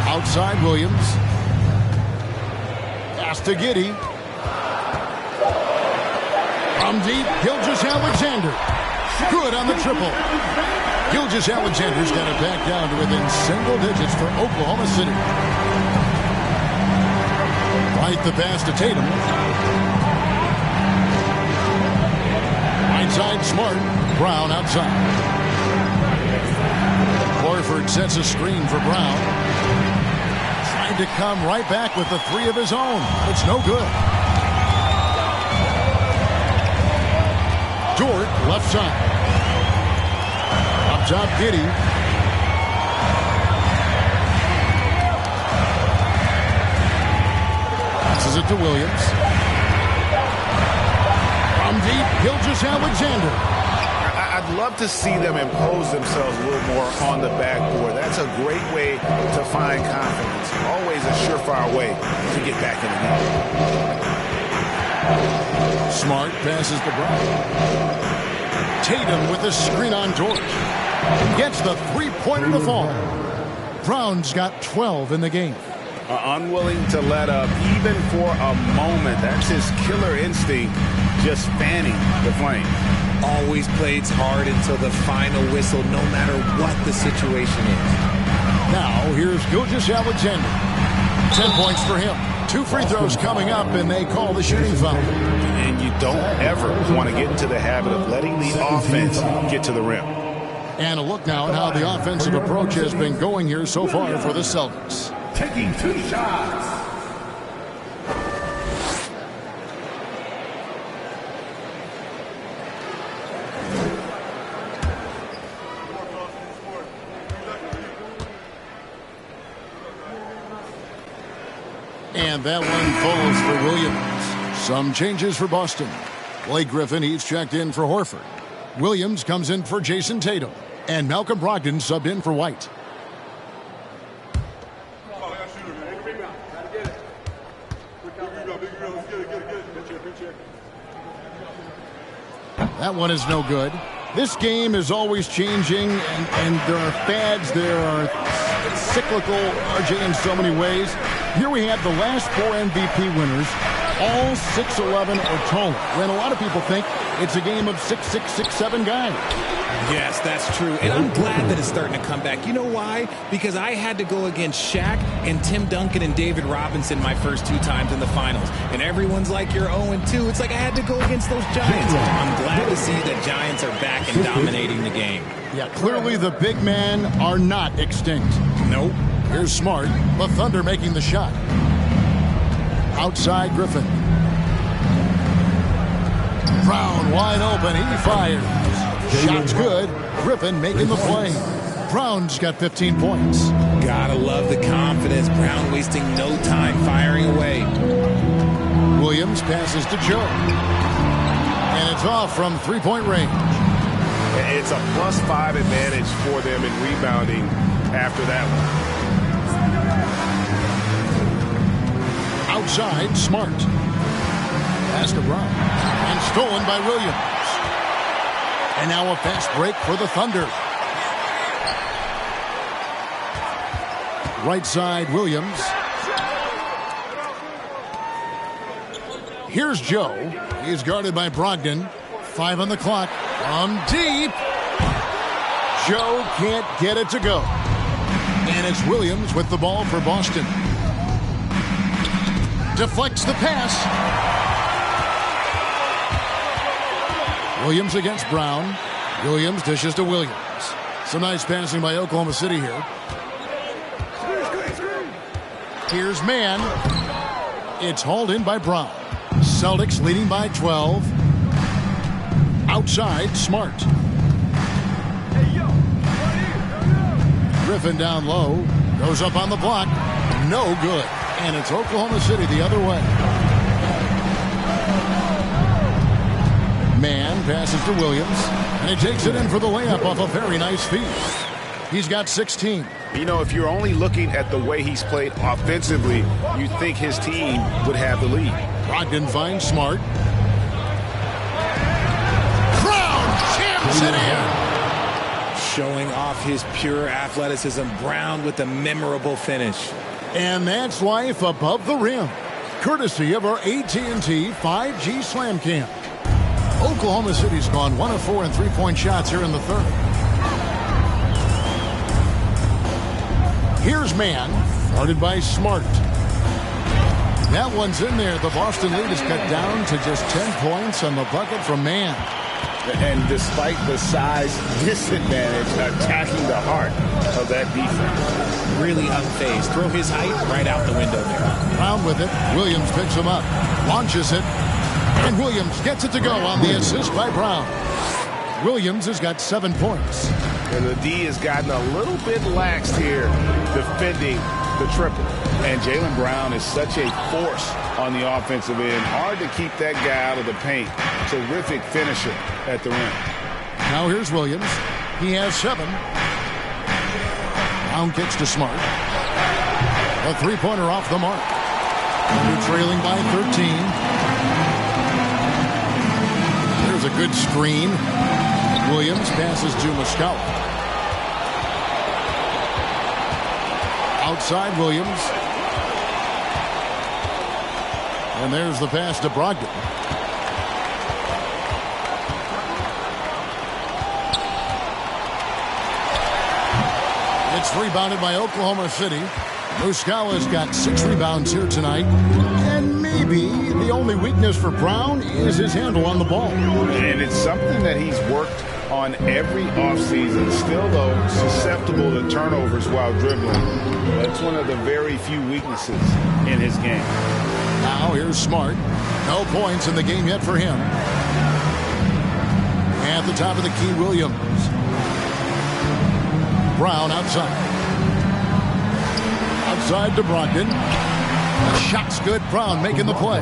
Outside Williams. Pass to Giddey. From deep, Gilgeous-Alexander. Good on the triple. Gilgeous-Alexander's got it back down to within single digits for Oklahoma City. Right the pass to Tatum. Right side Smart. Brown outside. Horford sets a screen for Brown. Trying to come right back with the 3 of his own. It's no good. Dort left side. Up top Giddey. Passes it to Williams. From deep, Gilgeous-Alexander. I'd love to see them impose themselves a little more on the backboard. That's a great way to find confidence. Always a surefire way to get back in the game. Smart passes to Brown. Tatum with the screen on Dort. Gets the three-pointer to fall. Brown's got 12 in the game. Unwilling to let up even for a moment. That's his killer instinct, just fanning the flame. Always plays hard until the final whistle, no matter what the situation is. Now, here's Gilgeous-Alexander. 10 points for him. 2 free throws coming up, and they call the shooting foul. And you don't ever want to get into the habit of letting the offense get to the rim. And a look now at how the offensive approach has been going here so far for the Celtics. Taking 2 shots. And that one falls for Williams. Some changes for Boston. Blake Griffin, he's checked in for Horford. Williams comes in for Jason Tatum. And Malcolm Brogdon subbed in for White. That one is no good. This game is always changing, and there are fads, there are cyclical, RJ, in so many ways. Here we have the last 4 MVP winners, all 6'11" or taller. When a lot of people think it's a game of 6'6", 6'7" guys. Yes, that's true. And I'm glad that it's starting to come back. You know why? Because I had to go against Shaq and Tim Duncan and David Robinson my first 2 times in the finals. And everyone's like, you're 0-2. It's like I had to go against those Giants. I'm glad to see that Giants are back and dominating the game. Yeah, clearly the big men are not extinct. Nope. Here's Smart. The Thunder making the shot. Outside Griffin. Brown wide open. He fires. Shot's good. Griffin making the play. Brown's got 15 points. Gotta love the confidence. Brown wasting no time firing away. Williams passes to Joe. And it's off from 3-point range. It's a +5 advantage for them in rebounding after that one. Outside, Smart. Pass to Brown. And stolen by Williams. And now a fast break for the Thunder. Right side, Williams. Here's Joe. He's guarded by Brogdon. 5 on the clock. From deep. Joe can't get it to go. And it's Williams with the ball for Boston. Deflects the pass. Williams against Brown. Williams dishes to Williams. Some nice passing by Oklahoma City here. Here's Mann. It's hauled in by Brown. Celtics leading by 12. Outside, Smart. Griffin down low. Goes up on the block. No good. And it's Oklahoma City the other way. Mann passes to Williams. And he takes it in for the layup off a very nice feed. He's got 16. You know, if you're only looking at the way he's played offensively, you'd think his team would have the lead. Brogdon finds Smart. Brown jams it in. Showing off his pure athleticism. Brown with a memorable finish. And that's life above the rim. Courtesy of our AT&T 5G Slam Cam. Oklahoma City's gone 1 of 4 in three-point shots here in the third. Here's Mann, guarded by Smart. That one's in there. The Boston lead is cut down to just 10 points on the bucket from Mann. And despite the size disadvantage, attacking the heart of that defense. Really unfazed. Throw his height right out the window there. Brown with it. Williams picks him up. Launches it. And Williams gets it to go on the assist by Brown. Williams has got 7 points. And the D has gotten a little bit lax here defending the triple. And Jaylen Brown is such a force on the offensive end. Hard to keep that guy out of the paint. Terrific finisher at the rim. Now here's Williams. He has 7. Brown kicks to Smart. A three-pointer off the mark. They're trailing by 13. There's a good screen. Williams passes to Muscala. Outside Williams. And there's the pass to Brogdon. It's rebounded by Oklahoma City. Muscala's got 6 rebounds here tonight. And maybe the only weakness for Brown is his handle on the ball. And it's something that he's worked on every offseason. Still, though, susceptible to turnovers while dribbling. That's one of the very few weaknesses in his game. Now here's Smart. No points in the game yet for him. At the top of the key, Williams. Brown outside. Outside to Brogdon. The shot's good. Brown making the play.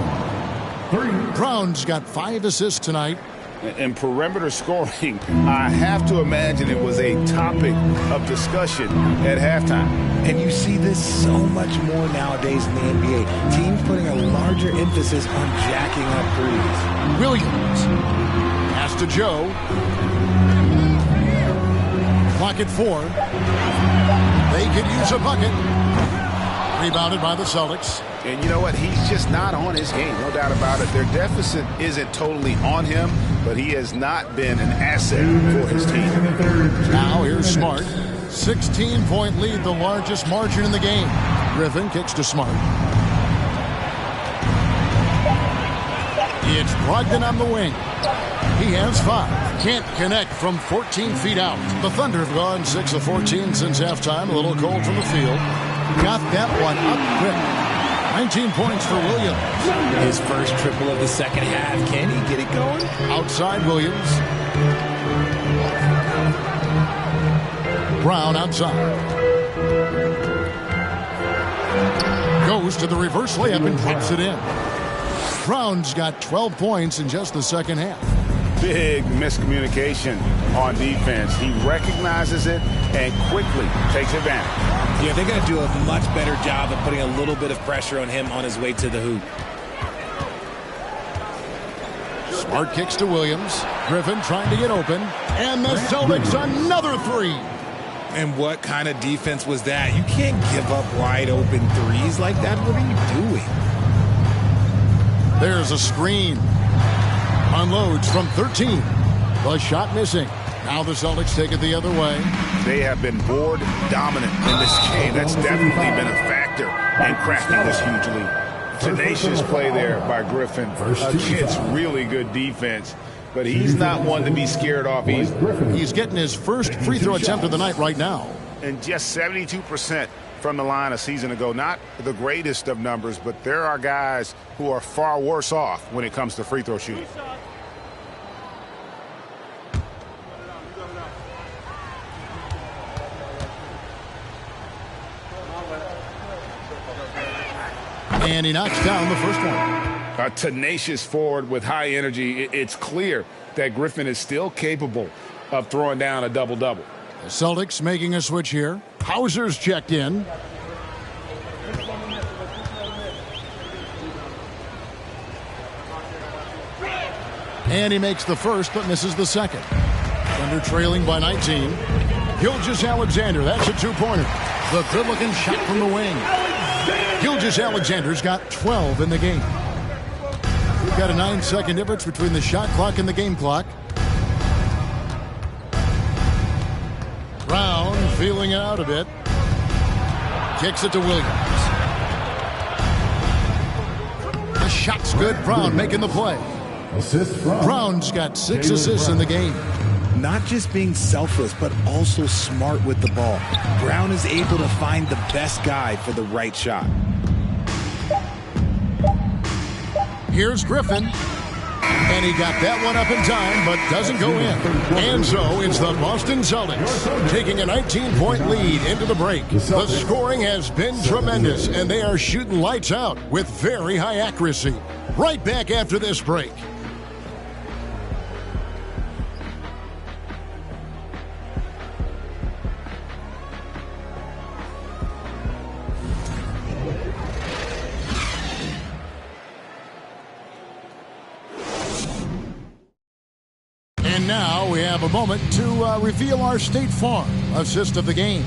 Brown's got 5 assists tonight. And perimeter scoring, I have to imagine it was a topic of discussion at halftime. And you see this so much more nowadays in the NBA. Teams putting a larger emphasis on jacking up threes. Williams. Pass to Joe. Clock at 4. They could use a bucket. Rebounded by the Celtics. And you know what? He's just not on his game, no doubt about it. Their deficit isn't totally on him, but he has not been an asset for his team. Now here's Smart. 16-point lead, the largest margin in the game. Griffin kicks to Smart. It's Brogdon on the wing. He has 5. Can't connect from 14 feet out. The Thunder have gone 6 of 14 since halftime. A little cold from the field. Got that one up quick. 19 points for Williams. His first triple of the second half. Can he get it going? Outside Williams. Brown outside. Goes to the reverse layup and drops it in. Brown's got 12 points in just the second half. big miscommunication on defense. He recognizes it and quickly takes advantage. Yeah, they got to do a much better job of putting a little bit of pressure on him on his way to the hoop. Smart kicks to Williams. Griffin trying to get open. And the Celtics another three. And what kind of defense was that? You can't give up wide open threes like that. What are you doing? There's a screen. Unloads from 13. The shot missing. Now the Celtics take it the other way. They have been board dominant in this game. That's definitely been a factor in cracking this huge lead. Tenacious play there by Griffin against really good defense. But he's not one to be scared off easily. He's getting his first free throw attempt of the night right now. And just 72% from the line a season ago. Not the greatest of numbers, but there are guys who are far worse off when it comes to free throw shooting. And he knocks down the first one. A tenacious forward with high energy. It's clear that Griffin is still capable of throwing down a double-double. The Celtics making a switch here. Hauser's checked in. And he makes the first but misses the second. Thunder trailing by 19. Gilgeous-Alexander, that's a two-pointer. The good-looking shot from the wing. Gilgeous-Alexander's got 12 in the game. We've got a 9-second difference between the shot clock and the game clock. Brown feeling it out a bit. Kicks it to Williams. The shot's good. Brown making the play. Brown's got 6 assists in the game. Not just being selfless, but also smart with the ball. Brown is able to find the best guy for the right shot. Here's Griffin. And he got that one up in time, but doesn't go in. And so it's the Boston Celtics taking a 19-point lead into the break. The scoring has been tremendous, and they are shooting lights out with very high accuracy. Right back after this break. And now we have a moment to reveal our State Farm assist of the game.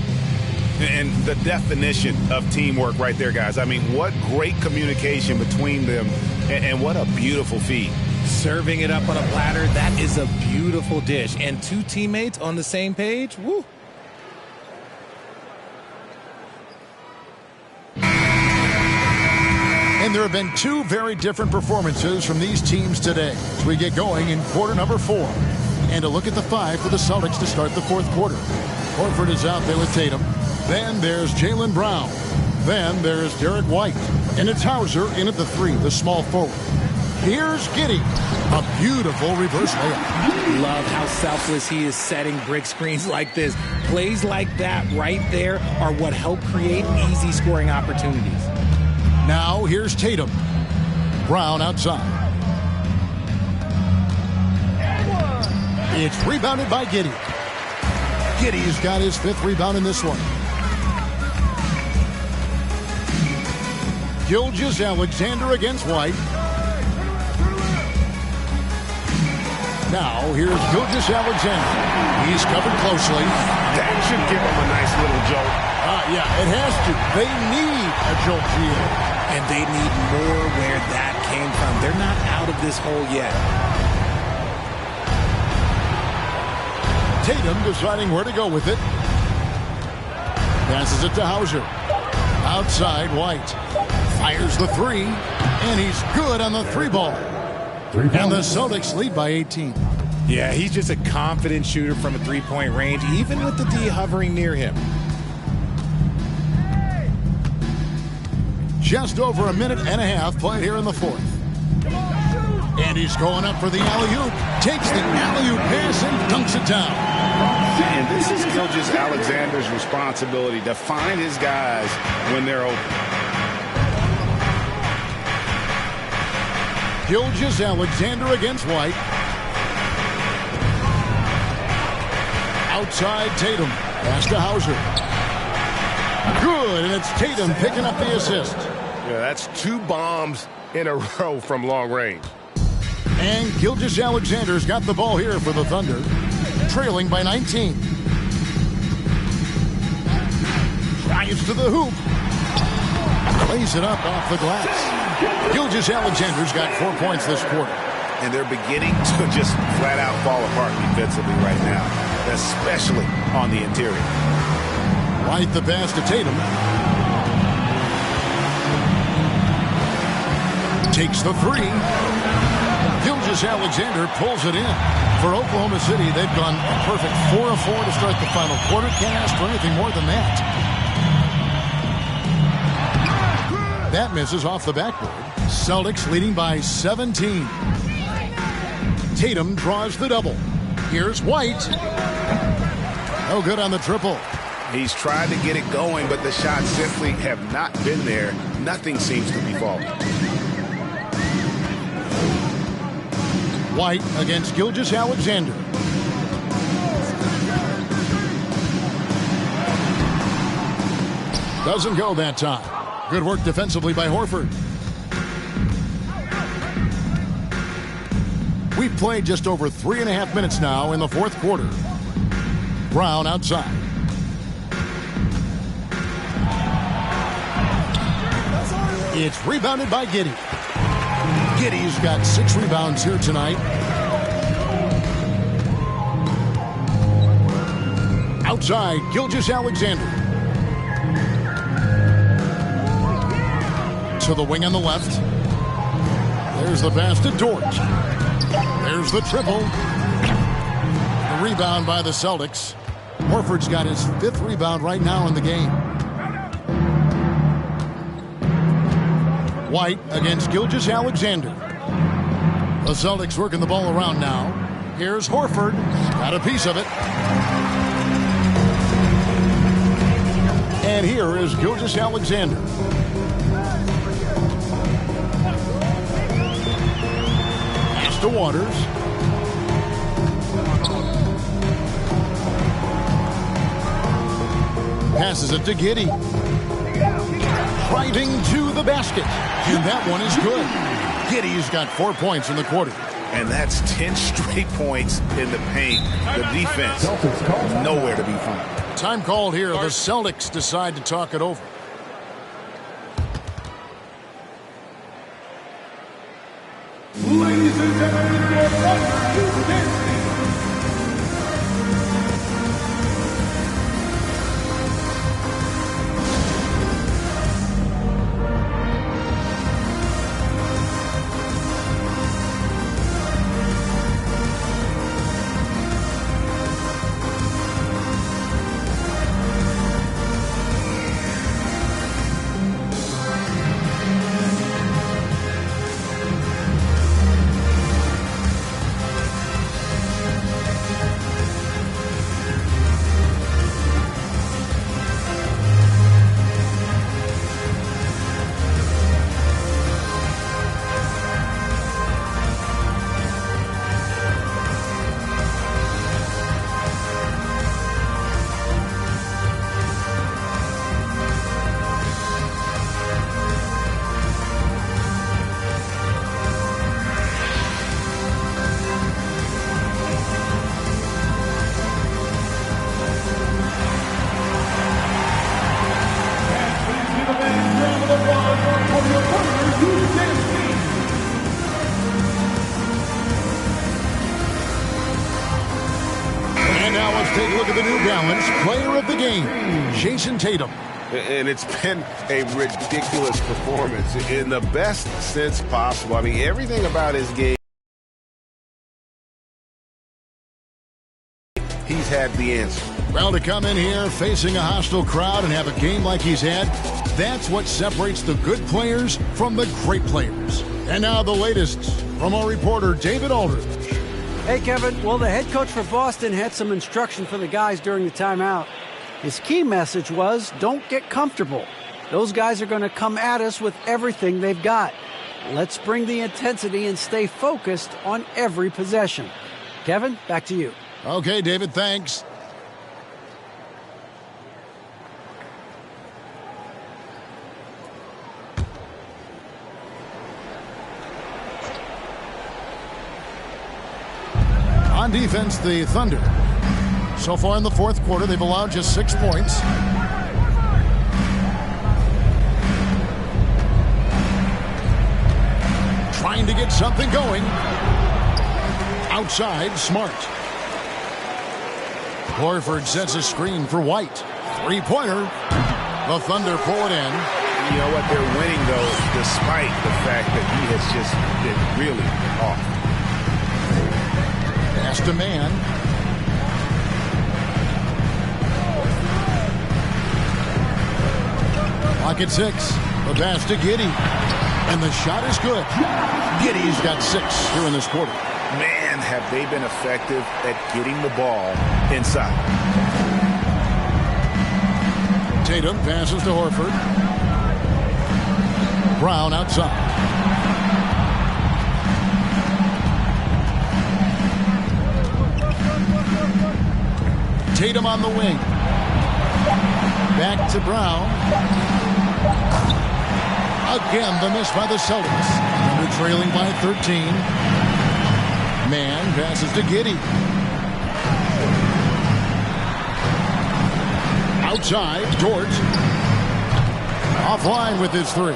And the definition of teamwork right there, guys. I mean, what great communication between them, and what a beautiful feed. Serving it up on a platter, that is a beautiful dish. And two teammates on the same page, woo. And there have been two very different performances from these teams today as we get going in quarter number 4. And a look at the 5 for the Celtics to start the fourth quarter. Horford is out there with Tatum. Then there's Jaylen Brown. Then there's Derek White. And it's Hauser in at the 3, the small forward. Here's Giddey. A beautiful reverse layup. Love how selfless he is setting brick screens like this. Plays like that right there are what help create easy scoring opportunities. Now here's Tatum. Brown outside. It's rebounded by Giddey. Giddey's got his 5th rebound in this one. Gilgeous-Alexander against White. Now here's Gilgeous-Alexander. He's covered closely. That should give him a nice little jolt. Yeah, it has to. They need a jolt here. And they need more where that came from. They're not out of this hole yet. Tatum deciding where to go with it. Passes it to Hauser. Outside, White. Fires the 3. And he's good on the 3 ball. And the Celtics lead by 18. Yeah, he's just a confident shooter from a 3-point range, even with the D hovering near him. Just over a minute and a half played here in the 4th. And he's going up for the alley-oop. Takes the alley-oop pass and dunks it down. And this is Gilgeous-Alexander's responsibility to find his guys when they're open. Gilgeous-Alexander against White. Outside Tatum. Pass to Hauser. Good, and it's Tatum picking up the assist. Yeah, that's 2 bombs in a row from long range. And Gilgeous-Alexander's got the ball here for the Thunder, trailing by 19. Drives to the hoop. Lays it up off the glass. Gilgeous-Alexander's got 4 points this quarter. And they're beginning to just flat out fall apart defensively right now, especially on the interior. Right, the pass to Tatum. Takes the 3. Gilgeous-Alexander pulls it in. For Oklahoma City, they've gone a perfect 4 of 4 to start the final quarter. Can't ask for anything more than that. That misses off the backboard. Celtics leading by 17. Tatum draws the double. Here's White. No good on the triple. He's tried to get it going, but the shots simply have not been there. Nothing seems to be falling. White against Gilgeous-Alexander. Doesn't go that time. Good work defensively by Horford. We've played just over 3.5 minutes now in the fourth quarter. Brown outside. It's rebounded by Giddey. Giddey's got 6 rebounds here tonight. Outside, Gilgeous-Alexander. To the wing on the left. There's the pass to Dort. There's the triple. The rebound by the Celtics. Horford's got his 5th rebound right now in the game. White against Gilgeous-Alexander. The Celtics working the ball around now. Here's Horford. Got a piece of it. And here is Gilgeous-Alexander. Pass to Waters. Passes it to Giddey. Driving to the basket. And that one is good. Giddey's got 4 points in the quarter. And that's 10 straight points in the paint. The defense, nowhere to be found. Time called here. The Celtics decide to talk it over. Ladies and gentlemen, your Thunder dancing. Take a look at the New Balance player of the game, Jason Tatum. And it's been a ridiculous performance in the best sense possible. I mean, everything about his game, he's had the answer. Well, to come in here facing a hostile crowd and have a game like he's had, that's what separates the good players from the great players. And now the latest from our reporter, David Aldridge. Hey, Kevin. Well, the head coach for Boston had some instruction for the guys during the timeout. His key message was, don't get comfortable. Those guys are going to come at us with everything they've got. Let's bring the intensity and stay focused on every possession. Kevin, back to you. Okay, David, thanks. On defense, the Thunder. So far in the fourth quarter, they've allowed just 6 points. Trying to get something going. Outside, Smart. Horford sets a screen for White. Three-pointer. The Thunder pull it in. You know what? They're winning, though, despite the fact that he has just been really off. Pass to Man. Clock at 6. The pass to Giddey. And the shot is good. Giddey's got 6 here in this quarter. Man, have they been effective at getting the ball inside. Tatum passes to Horford. Brown outside. Tatum on the wing. Back to Brown. Again, the miss by the Celtics. They're trailing by 13. Man passes to Giddey. Outside, George. Offline with his 3.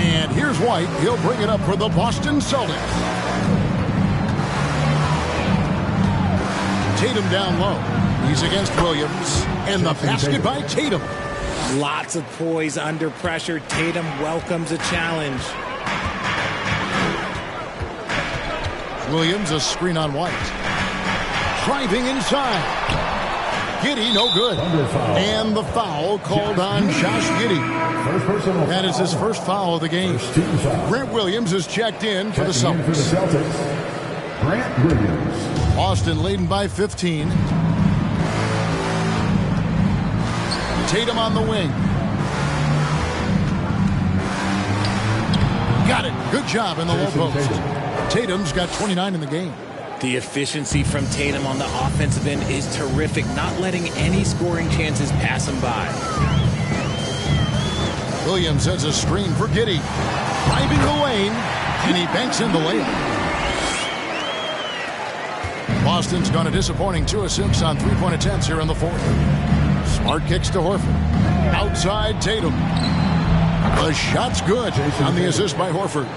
And here's White. He'll bring it up for the Boston Celtics. Tatum down low. He's against Williams. And the basket by Tatum. Lots of poise under pressure. Tatum welcomes a challenge. Williams, a screen on White. Driving inside. Giddey, no good. And the foul called on Josh Giddey. That is his first foul of the game. Grant Williams is checked in for the Celtics. Grant Williams. Boston leading by 15. Tatum on the wing. Got it. Good job in the low post. Tatum's got 29 in the game. The efficiency from Tatum on the offensive end is terrific, not letting any scoring chances pass him by. Williams has a screen for Giddey. Driving the lane, and he banks in the layup. Boston's gone a disappointing 2 of 6 on three-point attempts here in the fourth. Smart kicks to Horford. Outside Tatum. The shot's good on the assist by Horford.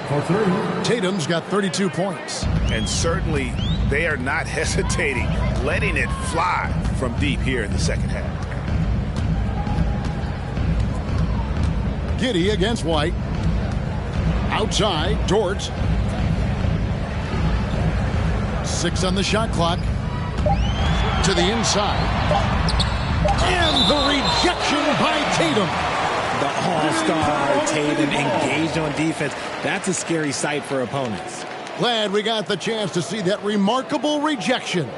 Tatum's got 32 points. And certainly they are not hesitating, letting it fly from deep here in the second half. Giddey against White. Outside, George. 6 on the shot clock. To the inside. And the rejection by Tatum. The all-star Tatum engaged on defense. That's a scary sight for opponents. Glad we got the chance to see that remarkable rejection.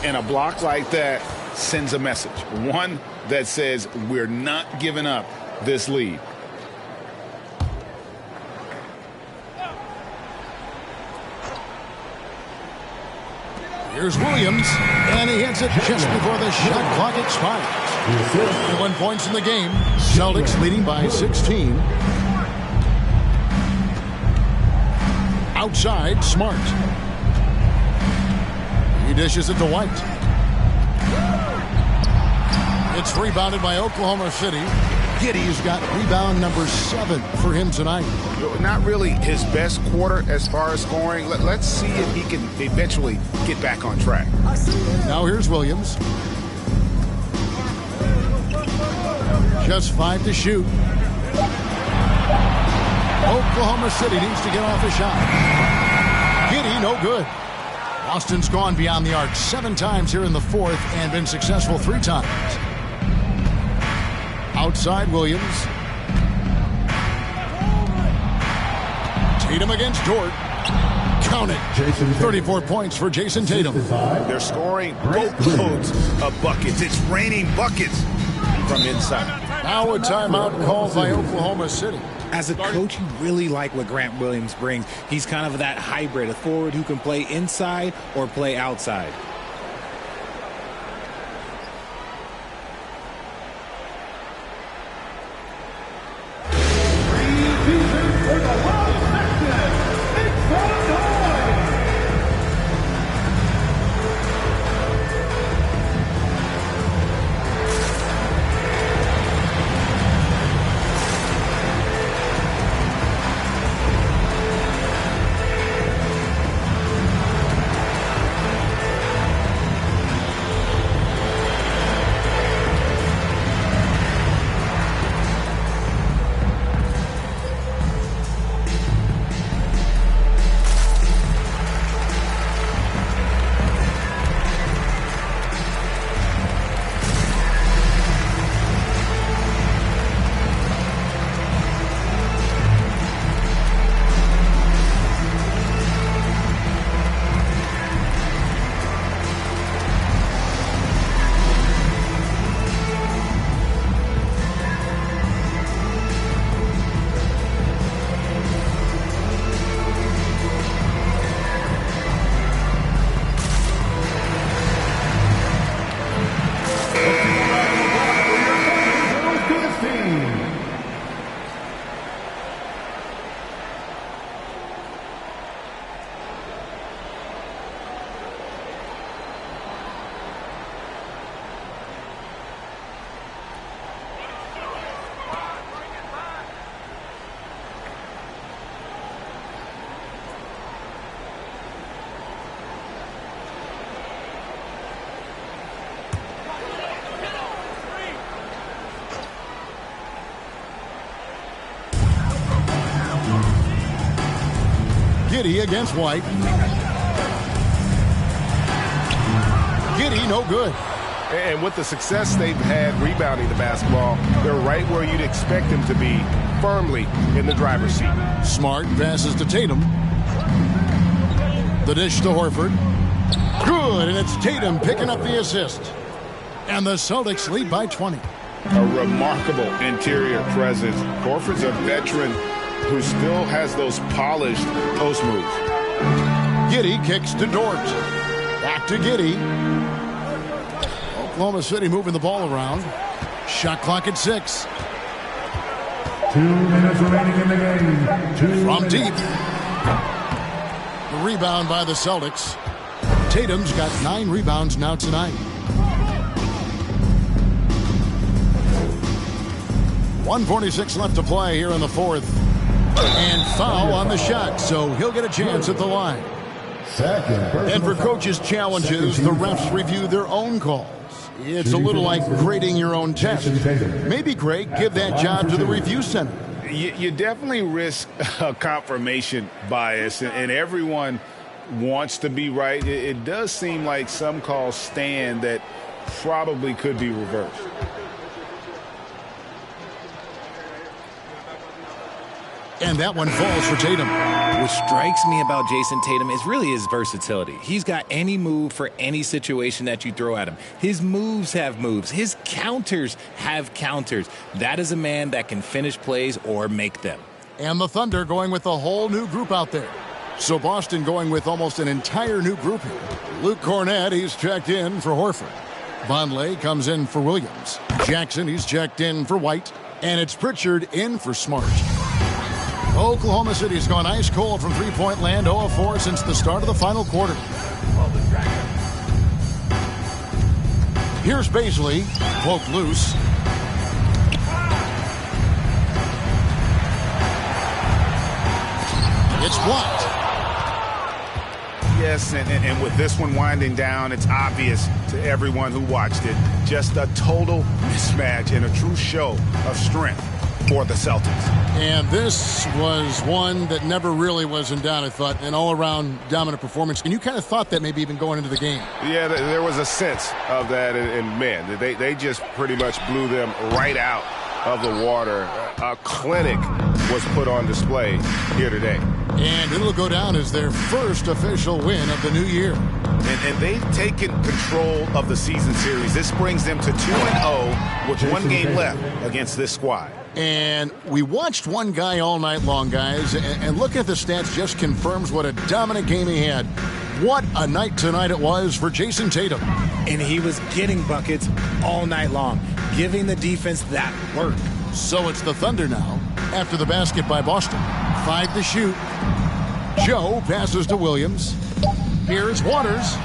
And a block like that sends a message. One that says we're not giving up this lead. Here's Williams, and he hits it just before the shot clock expires. 1 points in the game. Celtics leading by 16. Outside, Smart. He dishes it to White. It's rebounded by Oklahoma City. Giddey's got rebound number 7 for him tonight. Not really his best quarter as far as scoring. Let's see if he can eventually get back on track. Now here's Williams. Just 5 to shoot. Oklahoma City needs to get off a shot. Giddey, no good. Boston's gone beyond the arc 7 times here in the fourth and been successful 3 times. Outside Williams. Tatum against Dort. Count it. 34 points for Jason Tatum. They're scoring boatloads of buckets. It's raining buckets from inside. Now a timeout called by Oklahoma City. As a coach, you really like what Grant Williams brings. He's kind of that hybrid, a forward who can play inside or play outside. Giddey against White. Giddey, no good. And with the success they've had rebounding the basketball, they're right where you'd expect them to be, firmly in the driver's seat. Smart passes to Tatum. The dish to Horford. Good, and it's Tatum picking up the assist. And the Celtics lead by 20. A remarkable interior presence. Horford's a veteran who still has those polished post moves. Giddey kicks to Dort. Back to Giddey. Oklahoma City moving the ball around. Shot clock at 6. 2 minutes remaining in the game. From deep. The rebound by the Celtics. Tatum's got 9 rebounds now tonight. 1:46 left to play here in the fourth. And foul on the shot, so he'll get a chance at the line. And for coaches' challenges, the refs review their own calls. It's a little like grading your own test. Maybe, Greg, give that job to the review center. You definitely risk a confirmation bias, and everyone wants to be right. It does seem like some calls stand that probably could be reversed. And that one falls for Tatum. What strikes me about Jason Tatum is really his versatility. He's got any move for any situation that you throw at him. His moves have moves. His counters have counters. That is a man that can finish plays or make them. And the Thunder going with a whole new group out there. So Boston going with almost an entire new group here. Luke Cornett, he's checked in for Horford. Vonleh comes in for Williams. Jackson, he's checked in for White. And it's Pritchard in for Smart. Oklahoma City's gone ice cold from three-point land, 0 of 4 since the start of the final quarter. Here's Baisley, poked loose. It's blocked. Yes, and with this one winding down, it's obvious to everyone who watched it. Just a total mismatch and a true show of strength for the Celtics. And this was one that never really was in doubt, I thought, an all-around dominant performance. And you kind of thought that maybe even going into the game. Yeah, there was a sense of that, and man, they just pretty much blew them right out of the water. A clinic was put on display here today. And it'll go down as their first official win of the new year. And they've taken control of the season series. This brings them to 2-0 with one game left against this squad. And we watched one guy all night long, guys, and looking at the stats just confirms what a dominant game he had. What a night tonight it was for Jason Tatum. And he was getting buckets all night long, giving the defense that work. So it's the Thunder now, after the basket by Boston. 5 to shoot. Joe passes to Williams. Here's Waters.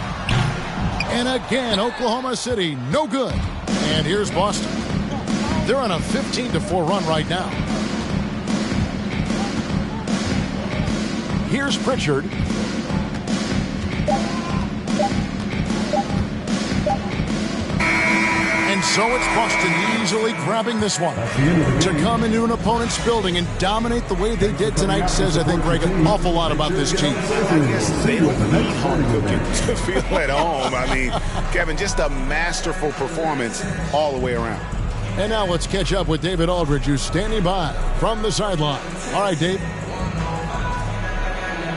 And again, Oklahoma City, no good. And here's Boston. They're on a 15-4 run right now. Here's Pritchard. And so it's Boston easily grabbing this one. To come into an opponent's building and dominate the way they did tonight says, I think, Greg, an awful lot about this team. I guess they don't need home cooking to feel at home. I mean, Kevin, just a masterful performance all the way around. And now let's catch up with David Aldridge, who's standing by from the sideline. All right, Dave.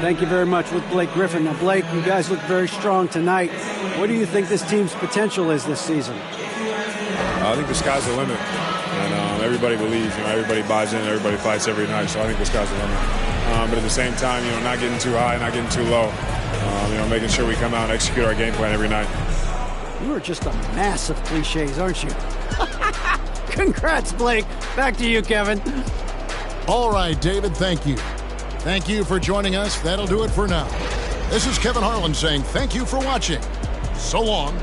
Thank you very much with Blake Griffin. Now, Blake, you guys look very strong tonight. What do you think this team's potential is this season? I think the sky's the limit. And everybody believes, everybody buys in, everybody fights every night. So I think the sky's the limit. But at the same time, not getting too high, not getting too low. Making sure we come out and execute our game plan every night. You are just a mass of cliches, aren't you? Congrats, Blake. Back to you, Kevin. All right, David, thank you. Thank you for joining us. That'll do it for now. This is Kevin Harlan saying thank you for watching. So long.